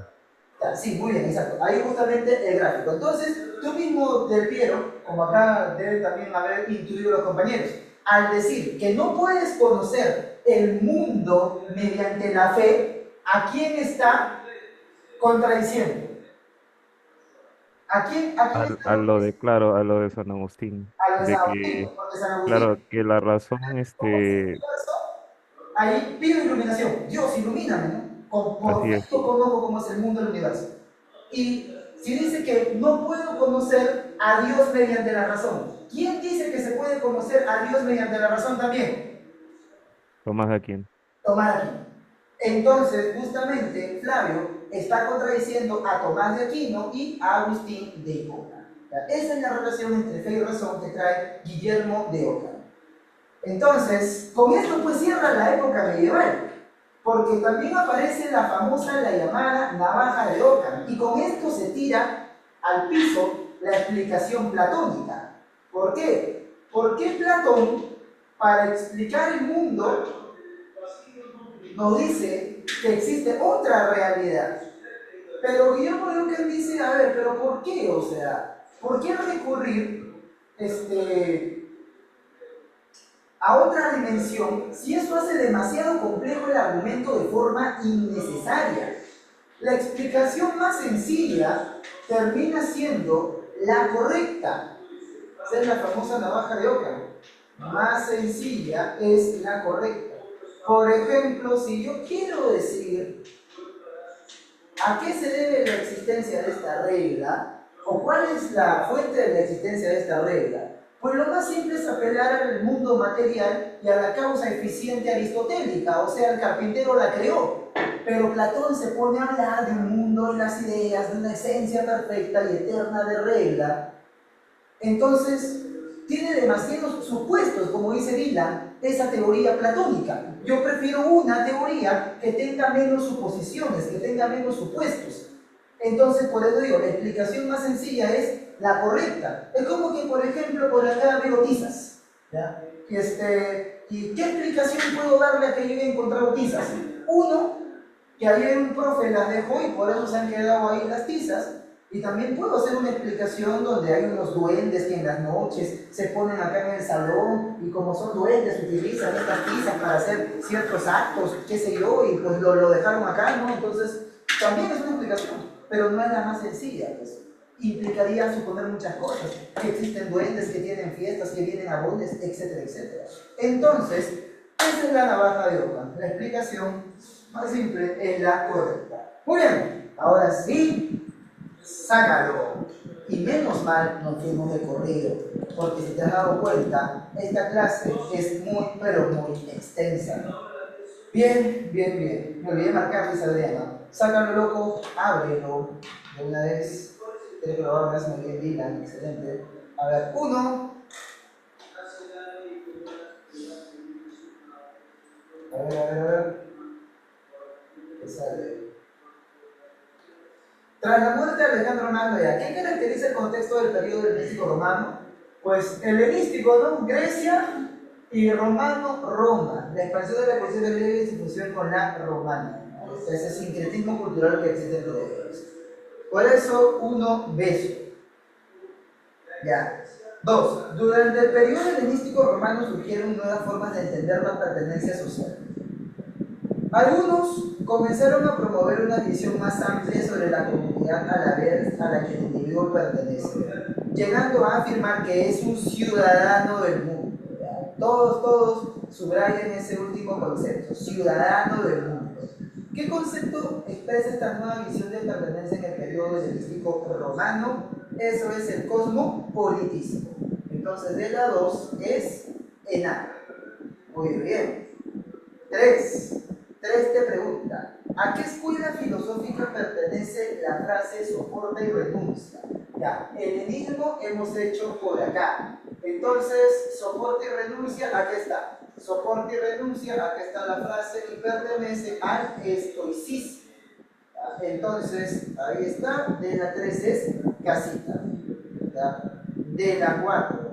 sí, muy bien, exacto. Ahí justamente el gráfico. Entonces, tú mismo, Del Piero, como acá deben también haber intuido los compañeros, al decir que no puedes conocer el mundo mediante la fe, ¿a quién está contradiciendo? ¿A quién está A lo de, contradiciendo? claro, a lo de San Agustín. A los de De San Agustín, que, porque San Agustín, claro, que la razón, ¿cómo es el universo? Ahí pido iluminación. Dios, ilumíname, ¿no? Por así fin es. yo conozco cómo es el mundo del universo. Y si dice que no puedo conocer a Dios mediante la razón, ¿quién dice que se puede conocer a Dios mediante la razón también? Tomás de Aquino. Tomás de Aquino. Entonces, justamente, Flavio está contradiciendo a Tomás de Aquino y a Agustín de Hipona. Esa es la relación entre fe y razón que trae Guillermo de Ockham. Entonces, con esto pues cierra la época medieval, porque también aparece la famosa, la llamada navaja de Ockham, y con esto se tira al piso la explicación platónica. ¿Por qué? Porque Platón, para explicar el mundo, nos dice que existe otra realidad. Pero Guillermo de Ockham dice, a ver, ¿pero por qué? O sea, ¿por qué recurrir a otra dimensión si eso hace demasiado complejo el argumento de forma innecesaria? La explicación más sencilla termina siendo la correcta. Esa es la famosa navaja de Ockham. Más sencilla es la correcta. Por ejemplo, si yo quiero decir a qué se debe la existencia de esta regla, o cuál es la fuente de la existencia de esta regla, pues lo más simple es apelar al mundo material y a la causa eficiente aristotélica, o sea, el carpintero la creó. Pero Platón se pone a hablar de un mundo de las ideas, de una esencia perfecta y eterna de regla. Entonces, tiene demasiados supuestos, como dice Dylan, esa teoría platónica. Yo prefiero una teoría que tenga menos suposiciones, que tenga menos supuestos. Entonces, por eso digo, la explicación más sencilla es la correcta. Es como que, por ejemplo, por acá veo tizas, ¿ya? ¿Y qué explicación puedo darle a que yo haya encontrado tizas? Uno, que ayer un profe las dejó y por eso se han quedado ahí las tizas. Y también puedo hacer una explicación donde hay unos duendes que en las noches se ponen acá en el salón y como son duendes utilizan estas tizas para hacer ciertos actos, qué sé yo, y pues lo dejaron acá, ¿no? Entonces, también es una explicación, pero no es la más sencilla, pues. Implicaría suponer muchas cosas, que existen duendes que tienen fiestas, que vienen a bodes, etcétera, etcétera. Entonces, esa es la navaja de Ockham. La explicación más simple es la correcta. Muy bien, ahora sí, sácalo. Y menos mal nos fuimos de corrido, porque si te has dado cuenta, esta clase es muy, pero muy extensa. Bien, bien, bien. Me olvidé de marcar, dice Adriana. Sácalo, loco, ábrelo de una vez. Quiero que lo abras muy bien, Dylan, excelente. A ver, 1. A ver. ¿Qué sale? Tras la muerte de Alejandro Magno, ¿qué caracteriza el contexto del periodo helenístico romano? Pues helenístico, ¿no? Grecia y romano, Roma. La expansión de la cultura griega y su fusión con la romana. Ese sincretismo cultural que existe entre ellos. Por eso, 1, beso. Ya. 2. Durante el periodo helenístico romano surgieron nuevas formas de entender la pertenencia social. Algunos comenzaron a promover una visión más amplia sobre la comunidad a la que el individuo pertenece, llegando a afirmar que es un ciudadano del mundo. ¿Ya? Todos subrayen ese último concepto, ciudadano del mundo. ¿Qué concepto expresa esta nueva visión de pertenencia en el periodo helenístico romano? Eso es el cosmopolitismo. Entonces, de la 2 es enano. Muy bien. 3 te pregunta, ¿a qué escuela filosófica pertenece la frase soporta y renuncia? Ya, el enigma hemos hecho por acá. Entonces, soporta y renuncia, aquí está. Soporta y renuncia, aquí está la frase y pertenece al estoicismo. ¿Ya? Entonces, ahí está. De la 3 es casita. ¿Ya? De la 4.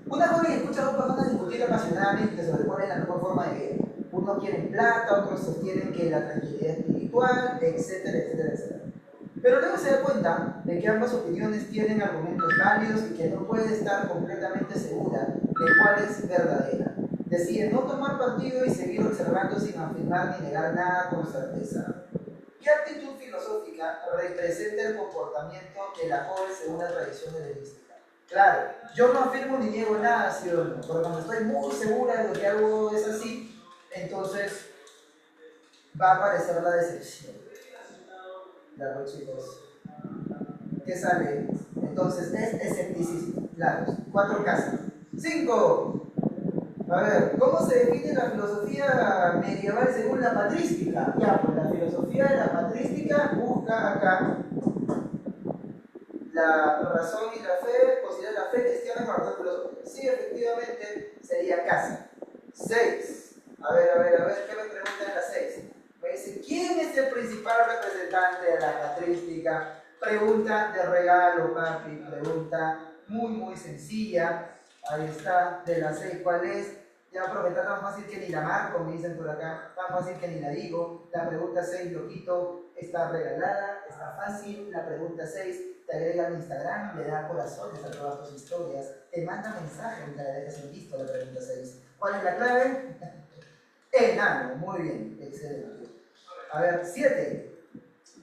Una joven escucha a dos personas discutir apasionadamente sobre cuál es la mejor forma de vivir. Unos quieren plata, otros sostienen que la tranquilidad espiritual, etcétera, etcétera, etcétera. Pero luego se da cuenta de que ambas opiniones tienen argumentos válidos y que no puede estar completamente segura de cuál es verdadera. Decide no tomar partido y seguir observando sin afirmar ni negar nada con certeza. ¿Qué actitud filosófica representa el comportamiento de la joven según la tradición helenística? Claro, yo no afirmo ni niego nada, ¿sí o no? Porque cuando estoy muy segura de lo que hago es así, entonces va a aparecer la decepción. Claro, chicos. ¿Qué sale? Entonces es escepticismo. Claro, 4 casas. 5. A ver, ¿cómo se define la filosofía medieval según la patrística? Ya, pues la filosofía de la patrística busca acá la razón y la fe, considera la fe cristiana como razón filosófica. Sí, efectivamente, sería casa. 6. A ver, ¿qué me preguntan en la 6? Me dice, ¿quién es el principal representante de la patrística? Pregunta de regalo, papi, pregunta muy sencilla. Ahí está, de la 6, ¿cuál es? Ya, profe, está tan fácil que ni la marco, me dicen por acá, tan fácil que ni la digo. La pregunta 6, loquito, está regalada, está fácil. La pregunta 6, te agrega al Instagram, le da corazones a todas tus historias, te manda mensaje mientras le dejas en visto la pregunta 6. ¿Cuál es la clave? Enano, muy bien, excelente. A ver, 7.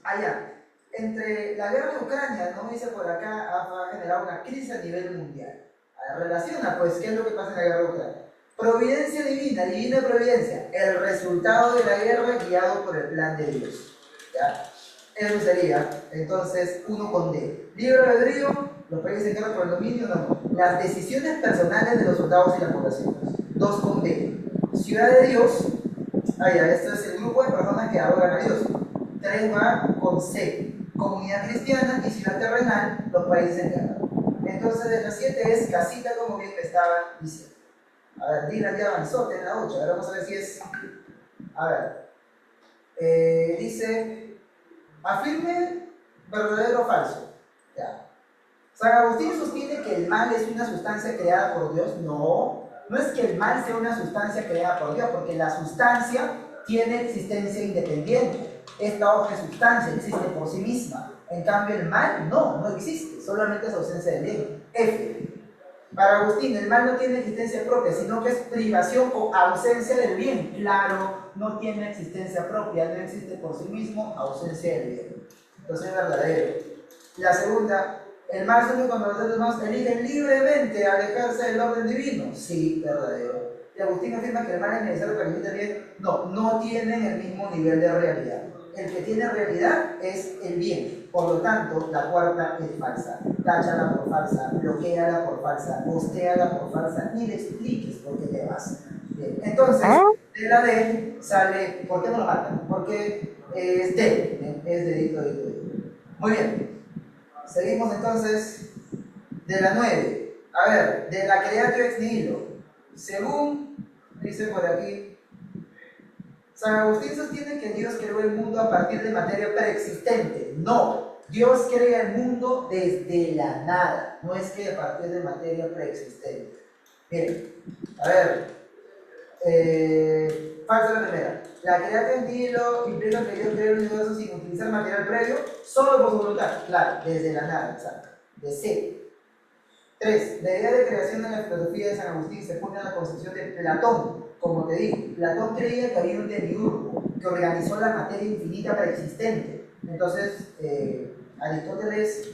Allá, entre la guerra de Ucrania, ¿no? Dice por acá, ha generado una crisis a nivel mundial. A ver, relaciona, pues, ¿qué es lo que pasa en la guerra de Ucrania? Providencia divina, divina providencia, el resultado de la guerra guiado por el plan de Dios. ¿Ya? Eso sería, entonces, 1 con D. Libre albedrío, los países en guerra por el dominio, no. Las decisiones personales de los soldados y la población. 2 con D. Ciudad de Dios, esto es el grupo de personas que adoran a Dios. 3 va con C. Comunidad cristiana y ciudad terrenal, los países en guerra. Entonces, de la 7 es casita, como bien me estaban diciendo. A ver, Dylan ya avanzó, en la 8. Ahora vamos a ver si es. A ver. Dice. Afirme verdadero o falso. Ya. San Agustín sostiene que el mal es una sustancia creada por Dios. No es que el mal sea una sustancia creada por Dios, porque la sustancia tiene existencia independiente. esta hoja es sustancia, existe por sí misma. En cambio, el mal no existe, solamente es ausencia del bien. F. Para Agustín, el mal no tiene existencia propia, sino que es privación o ausencia del bien. Claro, no tiene existencia propia, no existe por sí mismo, ausencia del bien. Entonces es verdadero. La segunda, el mal surge cuando los seres humanos eligen libremente alejarse del orden divino. Sí, verdadero. Y Agustín afirma que el mal es necesario para vivir bien. No tienen el mismo nivel de realidad. El que tiene realidad es el bien. Por lo tanto, la cuarta es falsa. Táchala por falsa, bloquéala por falsa, postéala por falsa, ni le expliques por qué te vas. Bien. Entonces, de la D sale, ¿por qué no lo matan? Porque es D, ¿bien? Es dedito. Muy bien. Seguimos entonces de la 9. A ver, de la creatio ex nihilo. Según dice por aquí, San Agustín sostiene que Dios creó el mundo a partir de materia preexistente. No, Dios crea el mundo desde la nada, no es que a partir de materia preexistente. Bien, a ver, falsa la primera. La creación en hilo implica que Dios creó el universo sin utilizar material previo, solo por su voluntad. Claro, desde la nada, exacto. De C. 3. La idea de creación en la filosofía de San Agustín se pone a la concepción de Platón. Como te digo, Platón creía que había un demiurgo que organizó la materia infinita preexistente. Entonces, Aristóteles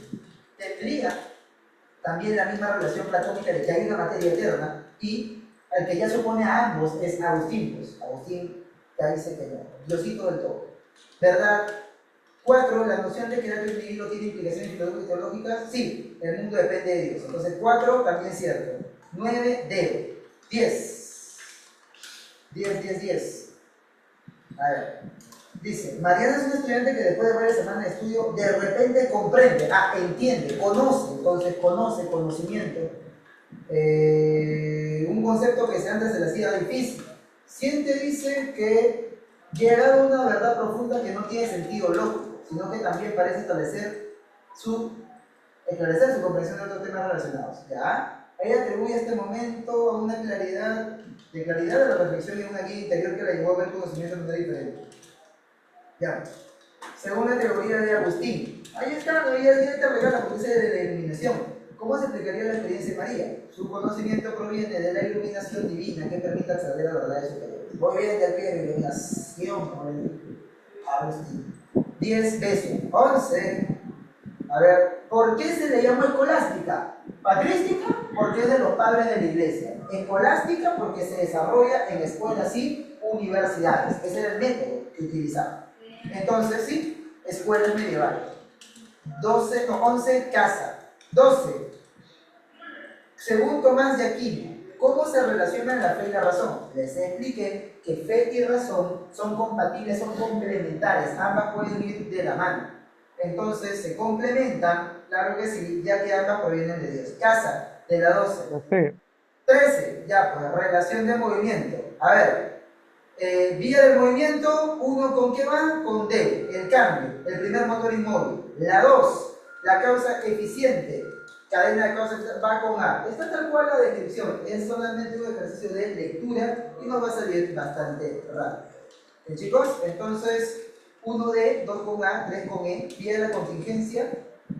tendría también la misma relación platónica de que hay una materia eterna, y el que ya se opone a ambos es Agustín. Pues Agustín ya dice que no, Diosito del todo. ¿Verdad? 4. La noción de que el individuo tiene implicaciones filosóficas y teológicas. Sí, el mundo depende de Dios. Entonces 4 también es cierto. 9, D. 10. A ver. Dice, Mariana es un estudiante que después de varias semanas de estudio de repente comprende, entiende, conoce, entonces conoce, conocimiento. Un concepto que antes se le hacía difícil. Siente, dice, que llegado a una verdad profunda que no tiene sentido lógico, sino que también parece esclarecer su comprensión de otros temas relacionados. ¿Ya? Ella atribuye este momento a una claridad de la reflexión y una guía interior que la llevó a ver conocimiento de manera diferente. Ya. Según la teoría de Agustín, ahí está, ¿no? Ya te regala porque es de la iluminación. ¿Cómo se explicaría la experiencia de María? Su conocimiento proviene de la iluminación divina que permite acceder a la verdad superior. Muy bien, del pie de iluminación, por el Agustín. 10 besos. 11. A ver, ¿por qué se le llama escolástica? Patrística, porque es de los padres de la iglesia. Escolástica, porque se desarrolla en escuelas y universidades. Ese era el método que utilizaba. Entonces, sí, escuelas medievales. 11, casa. 12. Según Tomás de Aquino, ¿cómo se relacionan la fe y la razón? Les expliqué que fe y razón son compatibles, son complementarias, ambas pueden ir de la mano. Entonces se complementan, claro que sí, ya que ambas provienen de Dios. Casa, de la 12. 13, ya pues, relación de movimiento. A ver, vía del movimiento, uno con qué va, con D, el cambio, el primer motor inmóvil. La 2, la causa eficiente, cadena de causa va con A. Está tal cual la descripción, es solamente un ejercicio de lectura y nos va a salir bastante rápido. Chicos, entonces 1D, 2 con A, 3 con E, vía de la contingencia,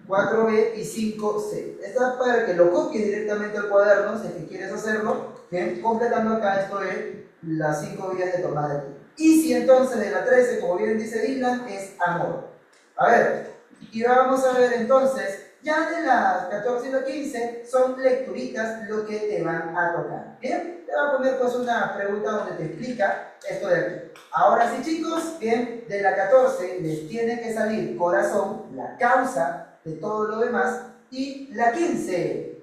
4B y 5C. Está para que lo copies directamente al cuaderno, si es que quieres hacerlo, bien, completando acá esto de las 5 vías de tomada de aquí. Y si entonces de la 13, como bien dice Dylan, es amor. A ver, y vamos a ver entonces, ya de las 14 y la 15 son lecturitas lo que te van a tocar. Bien, te va a poner pues una pregunta donde te explica esto de aquí. Ahora sí, chicos, bien, de la 14 les tiene que salir corazón, la causa de todo lo demás, y la 15,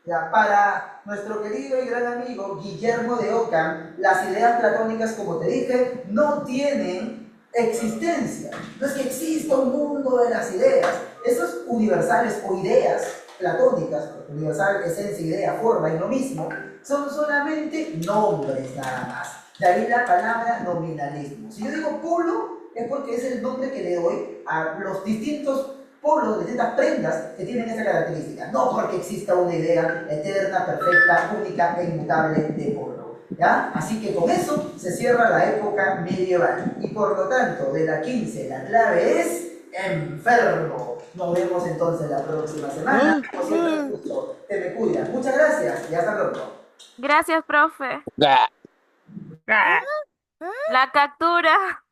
para nuestro querido y gran amigo Guillermo de Ockham, las ideas platónicas, como te dije, no tienen existencia. No es que exista un mundo de las ideas. Esos universales o ideas platónicas, universal, esencia, idea, forma, y lo mismo, son solamente nombres nada más. De ahí la palabra nominalismo. Si yo digo polo, es porque es el nombre que le doy a los distintos polos, distintas prendas que tienen esa característica. No porque exista una idea eterna, perfecta, única e inmutable de polo. ¿Ya? Así que con eso se cierra la época medieval. Y por lo tanto, de la 15 la clave es enfermo. Nos vemos entonces la próxima semana. Como siempre, un gusto. Te me cuidas. Muchas gracias y hasta pronto. Gracias, profe. Ah. ¡Ah! La captura.